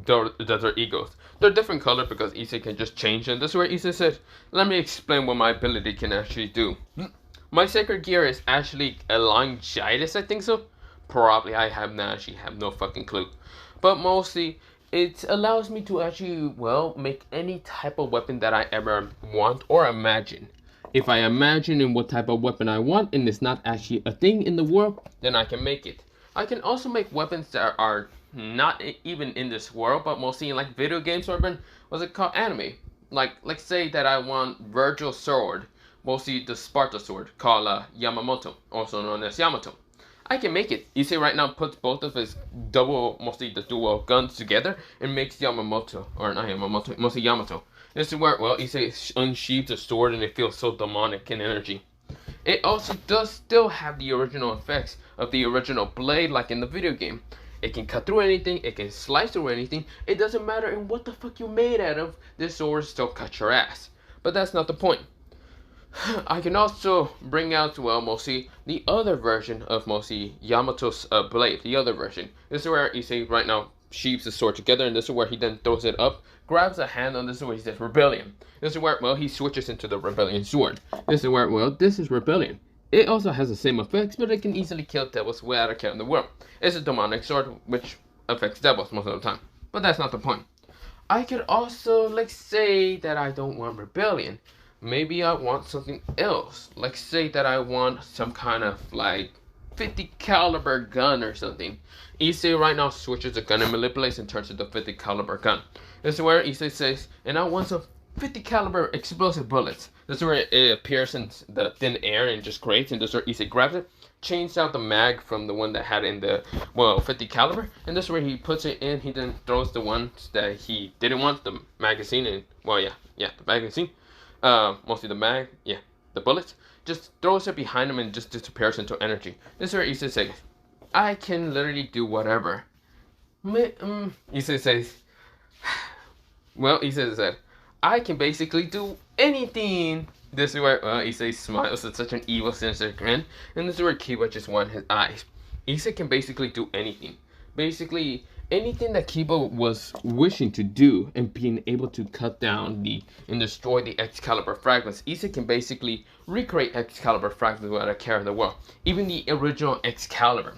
desert eagles. They're different color because Issei can just change them. This is where Issei said, let me explain what my ability can actually do. My sacred gear is actually a longitis, I think so. Probably, I have not actually have no fucking clue. But mostly, it allows me to actually, well, make any type of weapon that I ever want or imagine. If I imagine in what type of weapon I want and it's not actually a thing in the world, then I can make it. I can also make weapons that are not even in this world, but mostly in like video games or even, what's it called, anime. Like, let's say that I want Virgil's sword, mostly the Sparta sword, called Yamamoto, also known as Yamato. I can make it. Issei right now puts both of his mostly the dual guns together and makes Yamamoto, or not Yamamoto, mostly Yamato. This is where, well, Issei unsheathes the sword and it feels so demonic in energy. It also does still have the original effects of the original blade like in the video game. It can cut through anything, it can slice through anything, it doesn't matter in what the fuck you're made out of, this sword still cuts your ass. But that's not the point. I can also bring out, well, mostly the other version of mostly Yamato's blade, the other version. This is where Issei right now sheaves the sword together, and this is where he then throws it up, grabs a hand on this is where he says rebellion. This is where, well, he switches into the rebellion sword. This is where, well, this is rebellion. It also has the same effects, but it can easily kill devils without a care in the world. It's a demonic sword, which affects devils most of the time. But that's not the point. I could also, like, say that I don't want rebellion. Maybe I want something else. Like, say that I want some kind of, like, 50 caliber gun or something. Issei right now switches the gun and manipulates and turns into a 50 caliber gun. This is where Issei says, and I want some 50 caliber explosive bullets. This is where it appears in the thin air and just creates, and this is where Issei grabs it, changes out the mag from the one that had in the, well, 50 caliber, and this is where he puts it in. He then throws the ones that he didn't want, the magazine, and, well, yeah, the magazine, mostly the mag, the bullets, just throws it behind him and just disappears into energy. This is where Issei says, I can literally do whatever. Issei says, well, Issei said, I can basically do anything. This is where Issei smiles with such an evil, sinister grin, and this is where Kiba just wants his eyes. Issei can basically do anything. Basically, anything that Kiba was wishing to do and being able to cut down and destroy the Excalibur fragments, Issei can basically recreate Excalibur fragments without a care in the world. Even the original Excalibur.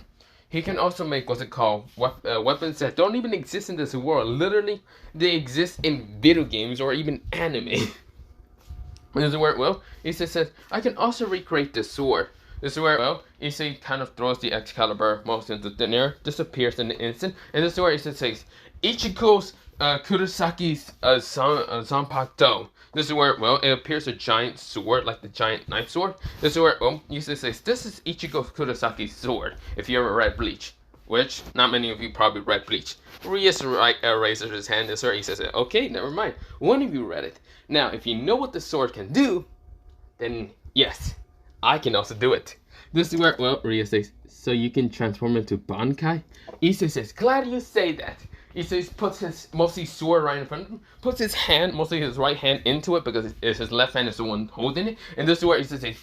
He can also make what's it called weapons that don't even exist in this world. Literally, they exist in video games or even anime. This is where, well, Issei says, I can also recreate this sword. This is where, well, Issei kind of throws the Excalibur most into thin air, disappears in an instant, and this is where Issei says, Ichigo's Kurosaki's Zanpakuto. This is where, well, it appears a giant sword, like the giant knife sword. This is where, well, Issei says, this is Ichigo Kurosaki's sword, if you ever read Bleach. Which, not many of you probably read Bleach. Rias raises his hand, this is where he says, okay, never mind, one of you read it. Now, if you know what the sword can do, then yes, I can also do it. This is where, well, Ria says, so you can transform into Bankai? Issei says, glad you say that. Issei puts his mostly sword right in front of him, puts his hand, mostly his right hand, into it because his left hand is the one holding it. And this is where Issei says,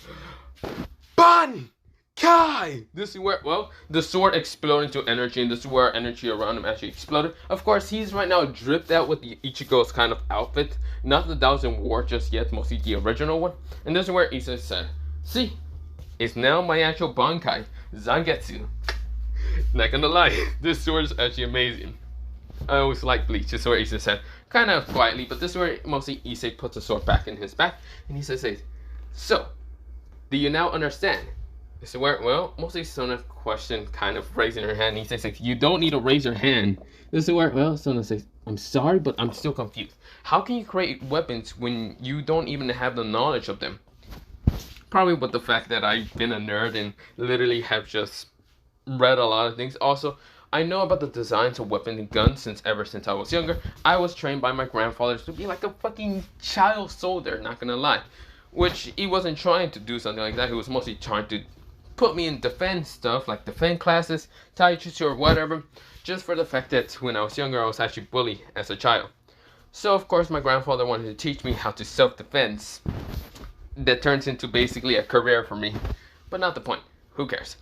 Bankai! This is where, well, the sword exploded into energy, and this is where energy around him actually exploded. Of course, he's right now dripped out with the Ichigo's kind of outfit. Not that that was in war just yet, mostly the original one. And this is where Issei said, see, it's now my actual Bankai, Zangetsu. Not gonna lie, this sword is actually amazing. I always like Bleach. This is where Issei said, kind of quietly, but this is where mostly Issei puts the sword back in his back, and he says, so, do you now understand? This is where, well, mostly Sona questioned, kind of raising her hand, and he says, you don't need to raise your hand. This is where, well, Sona says, I'm sorry, but I'm still confused. How can you create weapons when you don't even have the knowledge of them? Probably with the fact that I've been a nerd and literally have just read a lot of things. Also, I know about the designs of weapons and guns ever since I was younger. I was trained by my grandfather to be like a fucking child soldier, not gonna lie. Which he wasn't trying to do something like that. He was mostly trying to put me in defense stuff, like defense classes, taijutsu or whatever, just for the fact that when I was younger, I was actually bullied as a child. So of course my grandfather wanted to teach me how to self-defense. That turns into basically a career for me. But not the point. Who cares?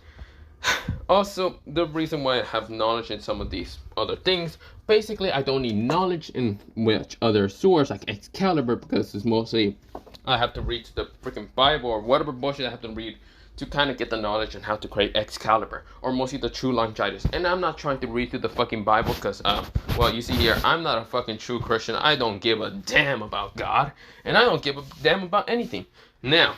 Also, the reason why I have knowledge in some of these other things, basically I don't need knowledge in which other swords like Excalibur because it's mostly I have to read the freaking Bible or whatever bullshit I have to read to kind of get the knowledge on how to create Excalibur or mostly the true longitis. And I'm not trying to read through the fucking Bible because, well, you see here, I'm not a fucking true Christian. I don't give a damn about God, and I don't give a damn about anything. Now,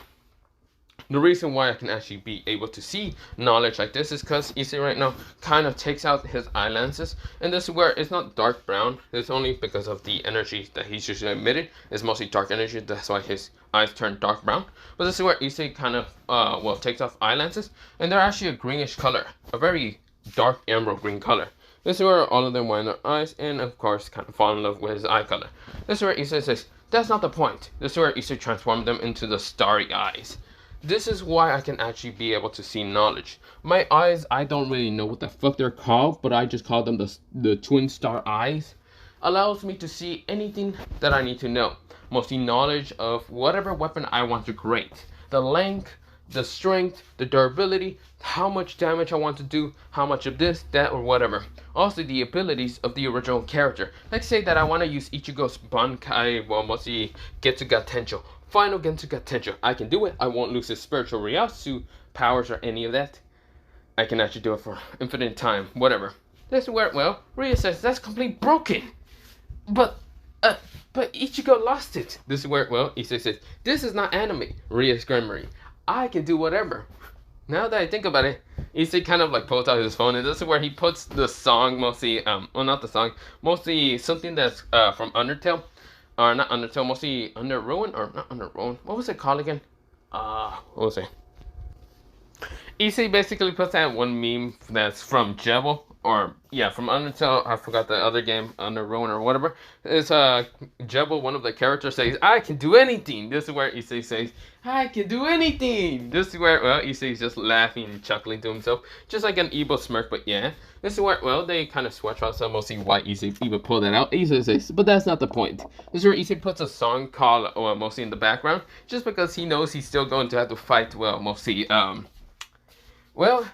the reason why I can actually be able to see knowledge like this is because Issei right now kind of takes out his eye lenses, and this is where it's not dark brown. It's only because of the energy that he's usually emitted. It's mostly dark energy, that's why his eyes turn dark brown. But this is where Issei kind of well, takes off eye lenses, and they're actually a greenish color, a very dark emerald green color. This is where all of them widen their eyes and of course kind of fall in love with his eye color. This is where Issei says that's not the point. This is where Issei transformed them into the starry eyes. This is why I can actually be able to see knowledge. My eyes, I don't really know what the fuck they're called, but I just call them the twin star eyes. Allows me to see anything that I need to know. Mostly knowledge of whatever weapon I want to create. The length, the strength, the durability, how much damage I want to do, how much of this, that, or whatever. Also the abilities of the original character. Let's say that I want to use Ichigo's Bankai, well, mostly Getsuga Tensho. Final Getsuga Tensho. I can do it. I won't lose his spiritual Ryasu powers or any of that. I can actually do it for infinite time, whatever. This is where, well, Rhea says that's completely broken. But Ichigo lost it. This is where, well, Issei says, this is not anime. Rhea's Grammary. I can do whatever. Now that I think about it, Issei kind of like pulls out his phone, and this is where he puts the song, mostly, well, not the song, mostly something that's from Undertale. Or not Undertale, mostly Under Ruin, or not Under Ruin. What was it called again? What was it? Issei basically puts out one meme that's from Jebel, or yeah, from Undertale. I forgot the other game, Under Ruin or whatever. It's Jebel, one of the characters says, "I can do anything." This is where Issei says, "I can do anything." This is where, well, Issei's just laughing and chuckling to himself, just like an evil smirk. But yeah, this is where, well, they kind of switch on some. We'll see why Issei even pulled that out. Issei says, but that's not the point. This is where Issei puts a song called, well, mostly in the background, just because he knows he's still going to have to fight. Well, mostly, well,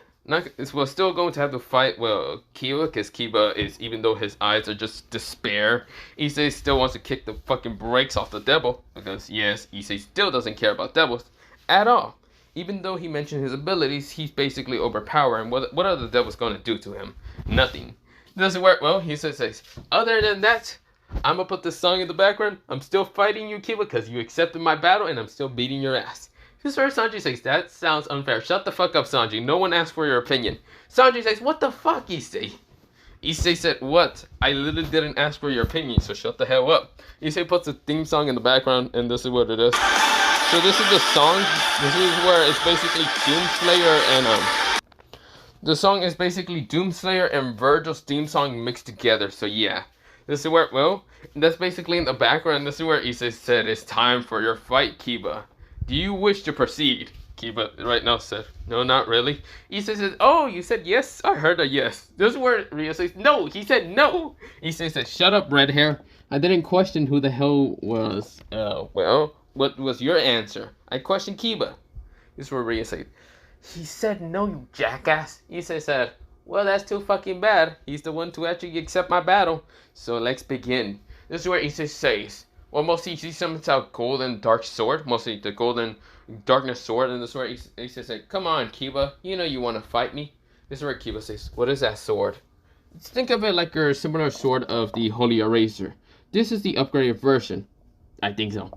we're still going to have to fight, well, Kiba, because Kiba is, even though his eyes are just despair, Issei still wants to kick the fucking brakes off the devil, because yes, Issei still doesn't care about devils at all. Even though he mentioned his abilities, he's basically overpowered, and what are the devils going to do to him? Nothing. Doesn't work. Well, he says, other than that, I'm going to put this song in the background. I'm still fighting you, Kiba, because you accepted my battle, and I'm still beating your ass. This is where Sanji says, that sounds unfair. Shut the fuck up, Sanji. No one asked for your opinion. Sanji says, what the fuck, Issei? Issei said, what? I literally didn't ask for your opinion, so shut the hell up. Issei puts a theme song in the background, and this is what it is. So this is the song. This is where it's basically Doomslayer and, the song is basically Doomslayer and Virgil's theme song mixed together, so yeah. This is where, well, that's basically in the background. This is where Issei said, it's time for your fight, Kiba. Do you wish to proceed? Kiba right now said, no, not really. Issei says, oh, you said yes? I heard a yes. This is where Rhea says, no, he said no. Issei says, shut up, red hair. I didn't question who the hell was, well, what was your answer? I questioned Kiba. This is where Rhea said, he said no, you jackass. Issei said, well, that's too fucking bad. He's the one to actually accept my battle. So let's begin. This is where Issei says, well, mostly he summons out golden dark sword, mostly the golden darkness sword, and this is where Issei says, come on, Kiba, you know you want to fight me. This is where Kiba says, what is that sword? Think of it like a similar sword of the Holy Eraser. This is the upgraded version. I think so.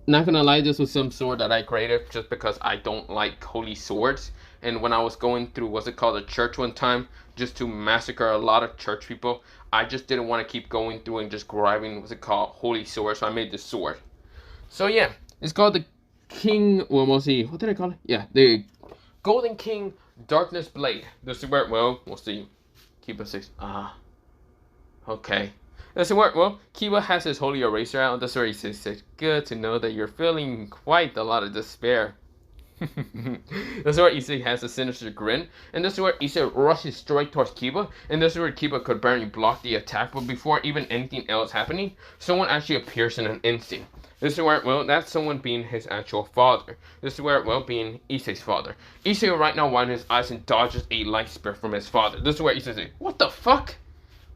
Not gonna lie, this was some sword that I created just because I don't like holy swords. And when I was going through, what's it called, a church one time, just to massacre a lot of church people, I just didn't want to keep going through and just grabbing, what's it called, holy sword. So I made this sword. So yeah, it's called the King, well, we'll see, what did I call it? Yeah, the Golden King Darkness Blade. This is where, well, we'll see. Kiba says, okay. This is where, well, Kiba has his holy eraser out, and that's where he says, good to know that you're feeling quite a lot of despair. This is where Issei has a sinister grin, and this is where Issei rushes straight towards Kiba, and this is where Kiba could barely block the attack, but before even anything else happening, someone actually appears in an instant. This is where, well, that's someone being his actual father. This is where, well, being Issei's father. Issei right now widens his eyes and dodges a light spear from his father. This is where Issei says, what the fuck?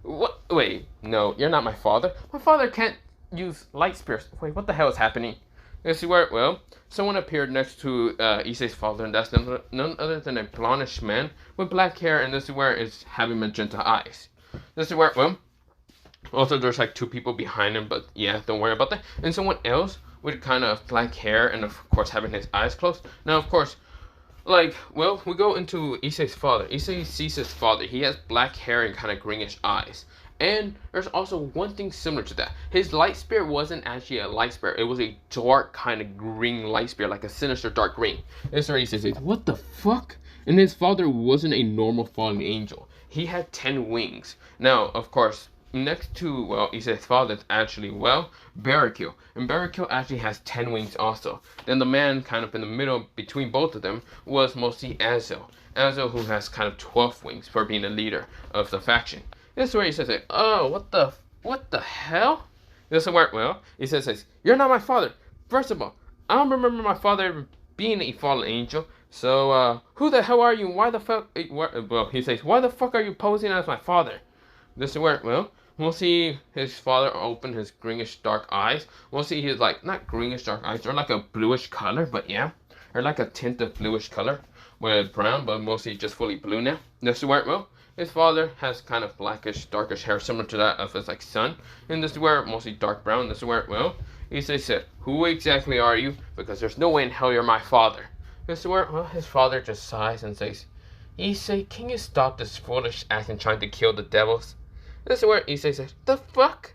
What? Wait, no, you're not my father. My father can't use light spears. Wait, what the hell is happening? You see where, well, someone appeared next to Issei's father, and that's none other than a blondish man with black hair, and this is where it's having magenta eyes. This is where, well, also there's like two people behind him, but yeah, don't worry about that. And someone else with kind of black hair, and of course having his eyes closed. Now, of course, like, well, we go into Issei's father. Issei sees his father. He has black hair and kind of greenish eyes. And there's also one thing similar to that. His light spear wasn't actually a light spear. It was a dark kind of green light spear, like a sinister dark green. That's where Issei says, what the fuck? And his father wasn't a normal fallen angel. He had 10 wings. Now, of course, next to, well, Issei's father is actually, well, Barricue. And Barricue actually has 10 wings also. Then the man kind of in the middle between both of them was mostly Azo. Azo, who has kind of 12 wings for being the leader of the faction. This is where he says, oh, what the hell? This is where, well, he says, you're not my father. First of all, I don't remember my father ever being a fallen angel. So, who the hell are you? Why the fuck, well, he says, why the fuck are you posing as my father? This is where, well, we'll see his father open his greenish dark eyes. We'll see his, like, not greenish dark eyes, they're like a bluish color, but yeah. They're like a tint of bluish color with brown, but mostly just fully blue now. This is where, well, his father has kind of blackish, darkish hair, similar to that of his, like, son. And this is where, mostly dark brown. This is where, well, Issei said, who exactly are you? Because there's no way in hell you're my father. This is where, well, his father just sighs and says, Issei, can you stop this foolish act and trying to kill the devils? This is where Issei says, the fuck?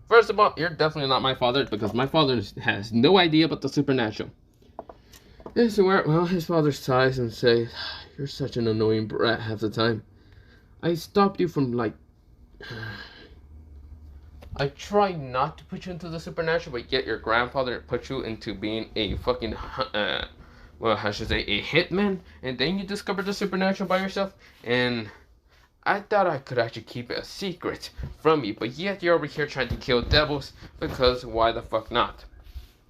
First of all, you're definitely not my father, because my father has no idea about the supernatural. This is where, well, his father sighs and says, you're such an annoying brat half the time. I stopped you from, like, I try not to put you into the supernatural, but yet your grandfather put you into being a fucking, well, I should say, a hitman, and then you discovered the supernatural by yourself, and I thought I could actually keep it a secret from you, but yet you're over here trying to kill devils, because why the fuck not?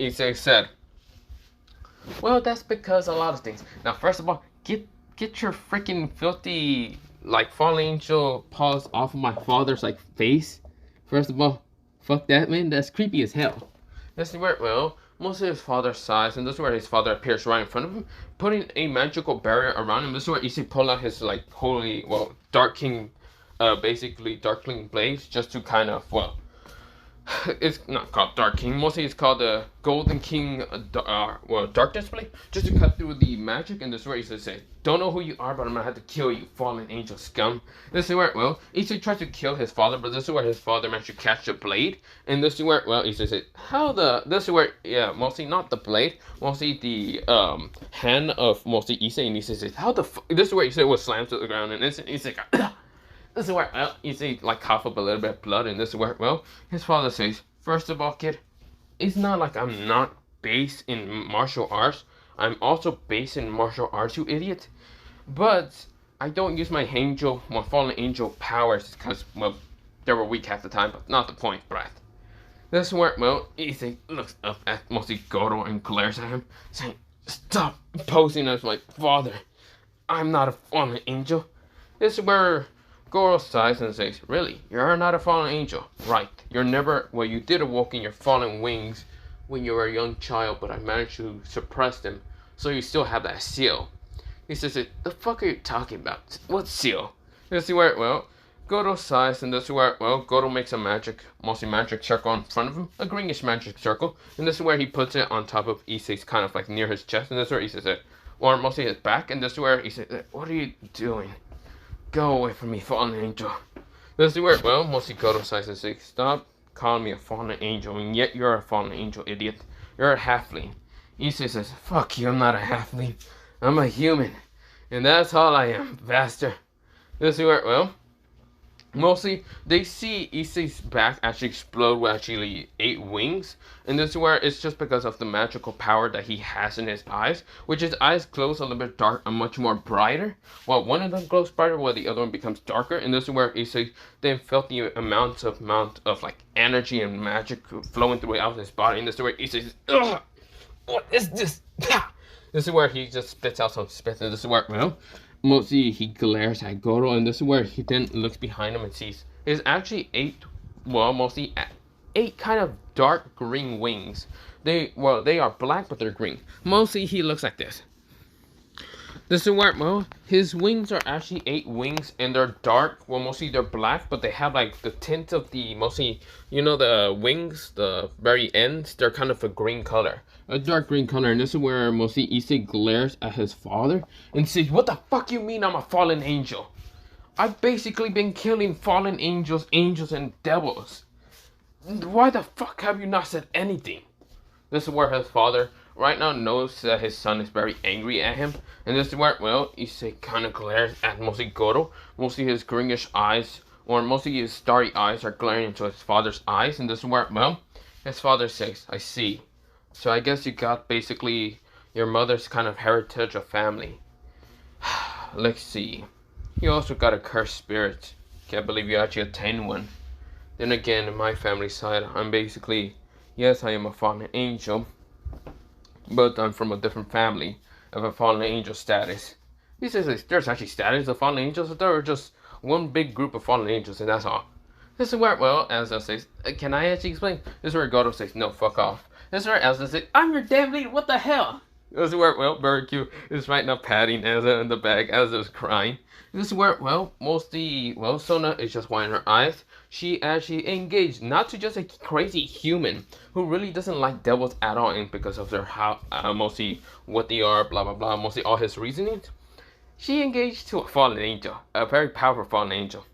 Issei said, well, that's because a lot of things. Now, first of all, get your freaking filthy, like, fallen angel paws off of my father's, like, face. First of all, fuck that, man. That's creepy as hell. This is where, well, most of his father's size, and this is where his father appears right in front of him, putting a magical barrier around him. This is where Issei pulled out his, like, holy, well, Dark King, basically Darkling blades, just to kind of, well, it's not called Dark King, mostly it's called the Golden King, well, Darkness Blade, just to cut through the magic. And this is where Issei says, don't know who you are, but I'm gonna have to kill you, fallen angel scum. This is where, well, Issei tries to kill his father, but this is where his father managed to catch the blade. And this is where, well, Issei said, this is where, yeah, mostly not the blade, mostly the, hand of mostly Issei, and Issei says, this is where Issei was slammed to the ground, and Issei got, this is where, well, Issei, like, cough up a little bit of blood, and this is where, well, his father says, first of all, kid, it's not like I'm not based in martial arts. I'm also based in martial arts, you idiot. But I don't use my fallen angel powers because, well, they were weak half the time, but not the point, brat. This is where, well, Issei looks up at mostly Goro and glares at him, saying, stop posing as my father. I'm not a fallen angel. This is where Goro sighs and says, really, you're not a fallen angel. Right, you did awoken your fallen wings when you were a young child, but I managed to suppress them, so you still have that seal. He says, the fuck are you talking about? What seal? This is where, well, Goro sighs, and this is where, well, Goro makes a mostly magic circle in front of him, a greenish magic circle, and this is where he puts it on top of Issei's, kind of like near his chest, and this is where he says it, or mostly his back, and this is where he says, what are you doing? Go away from me, fallen angel. This is where, well, mostly Goro sighs and says, stop calling me a fallen angel, and yet you're a fallen angel, idiot. You're a halfling. Issei says, fuck you, I'm not a halfling. I'm a human. And that's all I am, bastard. This is where, well, mostly they see Issei's back actually explode with actually 8 wings. And this is where it's just because of the magical power that he has in his eyes, which his eyes glows a little bit dark and much more brighter. While one of them glows brighter, while the other one becomes darker. And this is where Issei then felt the amount of like energy and magic flowing throughout his body. And this is where Issei says, ugh, what is this? This is where he just spits out some spit, and this is where, well, mostly he glares at Goro, and this is where he then looks behind him and sees there's actually 8 kind of dark green wings. They are black, but they're green. Mostly he looks like this. This is where, well, his wings are actually 8 wings, and they're dark. Well, mostly they're black, but they have like the tint of the, mostly, you know, the wings, the very ends, they're kind of a green color, a dark green color. And this is where mostly Issei glares at his father and says, "What the fuck you mean I'm a fallen angel? I've basically been killing fallen angels, and devils. Why the fuck have you not said anything?" This is where his father right now knows that his son is very angry at him. And this is where, well, Issei kind of glares at mostly Goro. Mostly his greenish eyes, or mostly his starry eyes, are glaring into his father's eyes. And this is where, well, his father says, "I see. So I guess you got basically your mother's kind of heritage of family. Let's see. You also got a cursed spirit. Can't believe you actually attained one. Then again, in my family side, I'm basically, yes, I am a fallen angel, but I'm from a different family of a fallen angel status." He says there's actually status of fallen angels, but there are just one big group of fallen angels, and that's all. This is where, well, Elsa says, "Can I actually explain?" This is where Goto says, "No, fuck off." This is where Elsa says, "I'm your damn leader, what the hell?" This is where, well, Barbecue is right now patting Elsa in the back. Elsa is crying. This is where, well, mostly, well, Sona is just wiping her eyes. She actually engaged not to just a crazy human who really doesn't like devils at all, and because of their how, mostly what they are, blah blah blah, mostly all his reasonings. She engaged to a fallen angel, a very powerful fallen angel.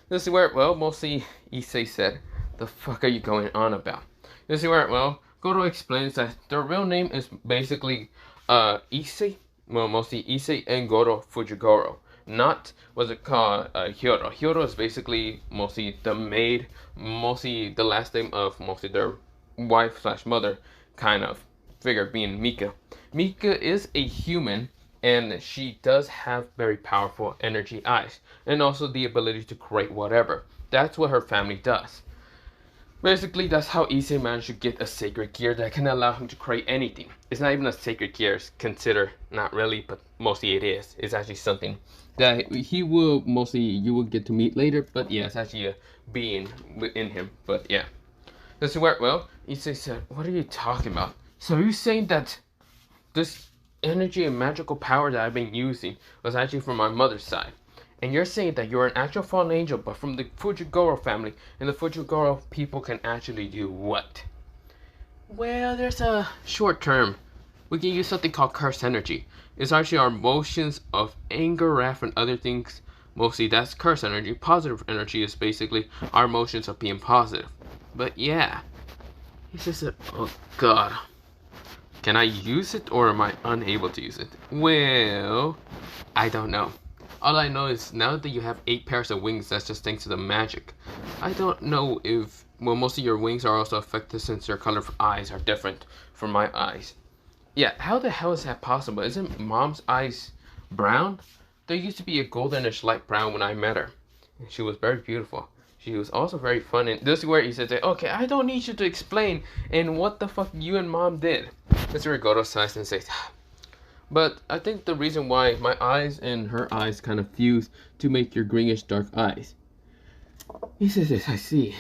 This is where, well, mostly Issei said, "The fuck are you going on about?" This is where, well, Goto explains that their real name is basically Issei, well, mostly Issei and Goro Fujigoro. Not, what's it called, Hyodo. Hyodo is basically mostly the maid, mostly the last name of mostly their wife slash mother kind of figure, being Mika. Mika is a human, and she does have very powerful energy eyes, and also the ability to create whatever. That's what her family does. Basically, that's how Issei managed to get a sacred gear that can allow him to create anything. It's not even a sacred gear, it's considered, not really, but mostly it is. It's actually something that he will, mostly, you will get to meet later, but yeah, it's actually a being within him, but yeah. This is where, well, Issei said, "What are you talking about? So are you saying that this energy and magical power that I've been using was actually from my mother's side? And you're saying that you're an actual fallen angel, but from the Fujigoro family, and the Fujigoro people can actually do what?" Well, there's a short term. We can use something called cursed energy. It's actually our emotions of anger, wrath, and other things. Mostly that's cursed energy. Positive energy is basically our emotions of being positive. But yeah, he says that, oh god. Can I use it, or am I unable to use it? Well, I don't know. All I know is now that you have 8 pairs of wings, that's just thanks to the magic. I don't know if, well, most of your wings are also affected since your color of eyes are different from my eyes. Yeah, how the hell is that possible? Isn't mom's eyes brown? There used to be a goldenish light brown when I met her. She was very beautiful. She was also very fun, and this is where he says, "Okay, I don't need you to explain and what the fuck you and mom did." This is where Goto sighs and says, "But I think the reason why my eyes and her eyes kind of fuse to make your greenish dark eyes." He says this, "I see.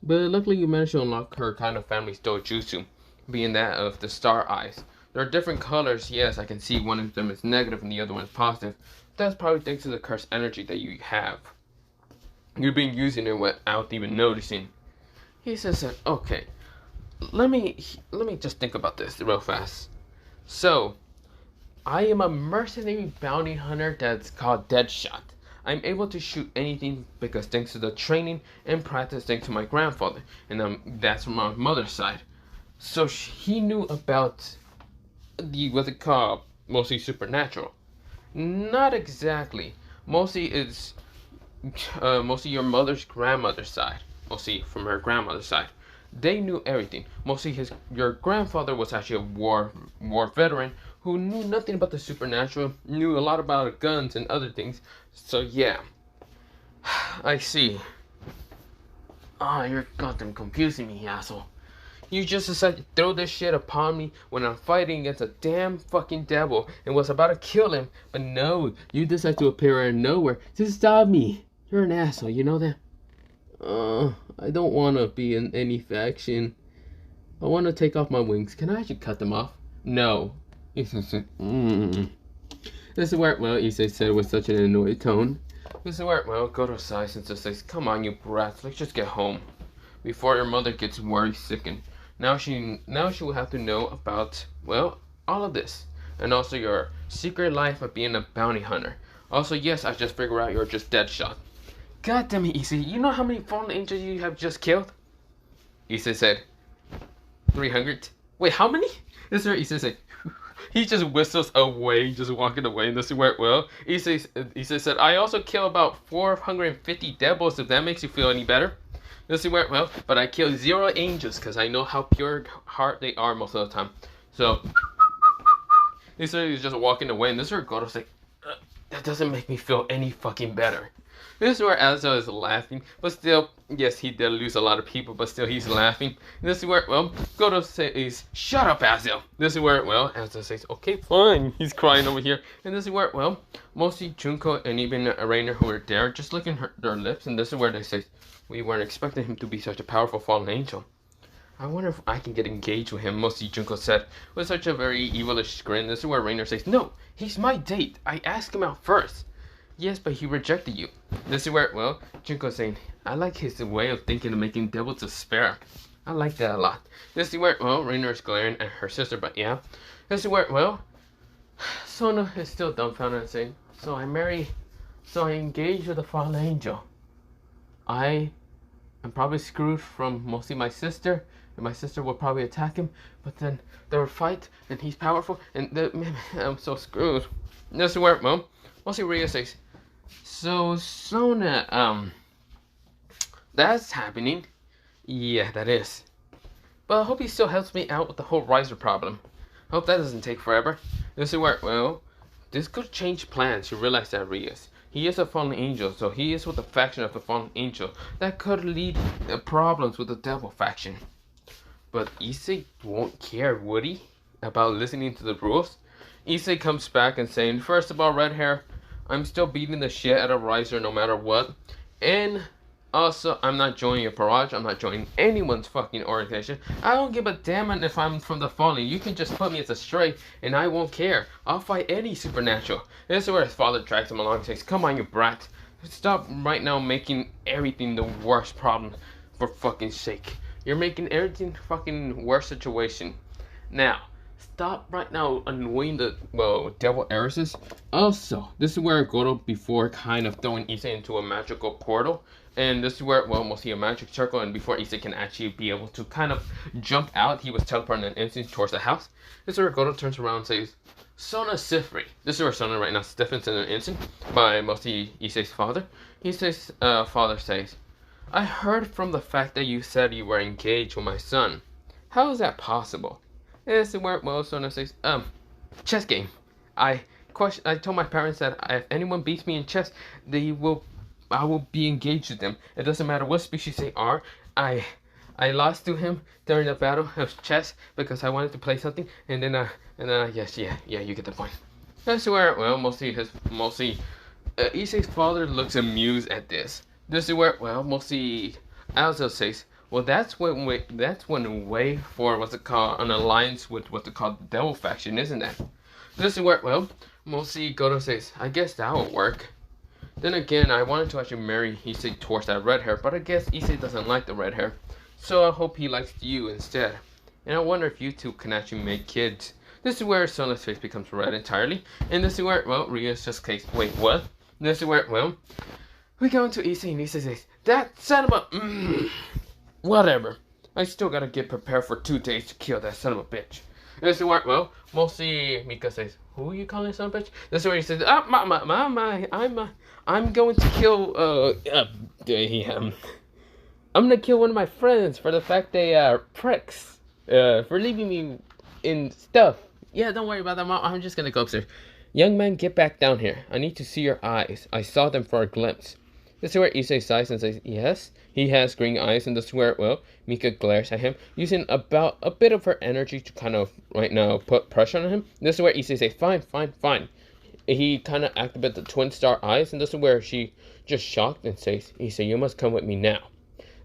But luckily you managed to unlock her kind of family's dojutsu, being that of the star eyes. There are different colors, yes, I can see one of them is negative and the other one is positive. That's probably thanks to the cursed energy that you have. You've been using it without even noticing." He says that, "Okay, let me just think about this real fast. So, I am a mercenary bounty hunter that's called Deadshot. I'm able to shoot anything because thanks to the training and practice thanks to my grandfather, and that's from my mother's side. So he knew about the, what's it called, mostly supernatural. Not exactly. Mostly it's mostly your mother's grandmother's side. Mostly from her grandmother's side. They knew everything. Mostly your grandfather was actually a war veteran who knew nothing about the supernatural, knew a lot about guns and other things. So yeah, I see. Ah, oh, you're goddamn confusing me, asshole. You just decided to throw this shit upon me when I'm fighting against a damn fucking devil and was about to kill him, but no, you decided to appear out of nowhere to stop me. You're an asshole, you know that? I don't want to be in any faction. I want to take off my wings. Can I actually cut them off? No. Issei said, This is where, well, Issei said with such an annoyed tone. This is where, well, Goto sighs and just says, come on, you brats, let's just get home. Before your mother gets worried sickened. Now she will have to know about, well, all of this. And also your secret life of being a bounty hunter. Also, yes, I just figured out you're just dead shot. God damn it, Issei, you know how many fallen angels you have just killed? Issei said, 300. Wait, how many? This is where Issei said, he just whistles away, just walking away, and this is where it will. Issei said, I also kill about 450 devils, if that makes you feel any better. This is where it will, but I kill 0 angels, because I know how pure heart they are most of the time. So, Issei is just walking away, and this is where Goto's like, that doesn't make me feel any fucking better. This is where Azo is laughing, but still, yes, he did lose a lot of people, but still he's laughing. This is where, well, Goto says, shut up, Azo. This is where, well, Azo says, okay, fine. He's crying over here. And this is where, well, mostly Junko and even Rainer who were there just licking their lips, and this is where they say, we weren't expecting him to be such a powerful fallen angel. I wonder if I can get engaged with him, mostly Junko said, with such a very evilish grin. This is where Rainer says, no, he's my date. I asked him out first. Yes, but he rejected you. This is where, well, Junko's saying, I like his way of thinking of making devils despair. I like that a lot. This is where, well, Rainer is glaring at her sister, but yeah. This is where, well, Sona is still dumbfounded and saying, so I engaged with a fallen angel. I am probably screwed from mostly my sister, and my sister will probably attack him, but then there will fight, and he's powerful, and I'm so screwed. This is where, well, mostly Rhea says, so Sona, that's happening. Yeah, that is. But I hope he still helps me out with the whole riser problem. I hope that doesn't take forever. This is where, well, this could change plans. You realize that, Rias. He is a fallen angel, so he is with the faction of the fallen angel. That could lead to problems with the devil faction. But Issei won't care, would he? About listening to the rules? Issei comes back and saying, first of all, red hair, I'm still beating the shit out of Riser no matter what. And also, I'm not joining your barrage. I'm not joining anyone's fucking organization. I don't give a damn if I'm from the fallen. You can just put me as a stray and I won't care. I'll fight any supernatural. This is where his father drags him along and says, come on, you brat. Stop right now making everything the worst problem for fucking sake. You're making everything fucking worse situation. Now, stop right now annoying the, well, devil heiresses. Also, this is where Goto, before kind of throwing Issei into a magical portal, and this is where, well, we'll see a magic circle, and before Issei can actually be able to kind of jump out, he was teleporting an instant towards the house. This is where Goto turns around and says, Sona Sifri. This is where Sona right now stiffens in an instant by mostly Issei's father. He says, father says, I heard from the fact that you said you were engaged with my son. How is that possible? This is where, well, Sona says, chess game. I told my parents that if anyone beats me in chess, I will be engaged with them. It doesn't matter what species they are. I lost to him during the battle of chess because I wanted to play something, and then yes, yeah, you get the point. That's where, well, mostly Issei's father looks amused at this. This is where, well, mostly Alzo says, well, that's one way for what's it called, an alliance with what's it called, the devil faction, isn't it? This is where, well, mostly Goto says, I guess that would work. Then again, I wanted to actually marry Issei towards that red hair, but I guess Issei doesn't like the red hair. So I hope he likes you instead. And I wonder if you two can actually make kids. This is where Sona's face becomes red entirely. And this is where, well, Ria's just case, wait, what? This is where, well, we go into Issei and Issei says, that son of a, whatever. I still gotta get prepared for 2 days to kill that son of a bitch. This is where, well, mostly Mika says, who are you calling son of a bitch? This is where he says, I'm going to kill, I'm gonna kill one of my friends for the fact they are pricks, for leaving me in stuff. Yeah, don't worry about that, Mom. I'm just gonna go upstairs. Young man, get back down here. I need to see your eyes. I saw them for a glimpse. This is where Issei sighs and says, yes, he has green eyes, and this is where, well, Mika glares at him, using about a bit of her energy to kind of, right now, put pressure on him. This is where Issei says, fine. He kind of activates the twin star eyes, and this is where she just shocked and says, Issei, you must come with me now.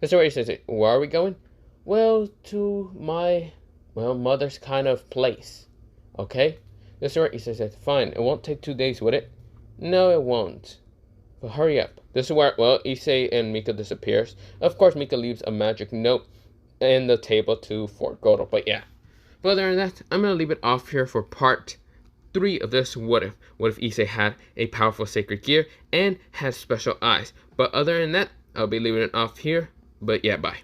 This is where Issei says, where are we going? well, to my, well, mother's kind of place. Okay? This is where Issei said, fine, it won't take 2 days, would it? No, it won't. But hurry up. This is where, well, Issei and Mika disappears. Of course, Mika leaves a magic note in the table for Goro, but yeah. But other than that, I'm going to leave it off here for part 3 of this What If. What if Issei had a powerful sacred gear and had special eyes? But other than that, I'll be leaving it off here. But yeah, bye.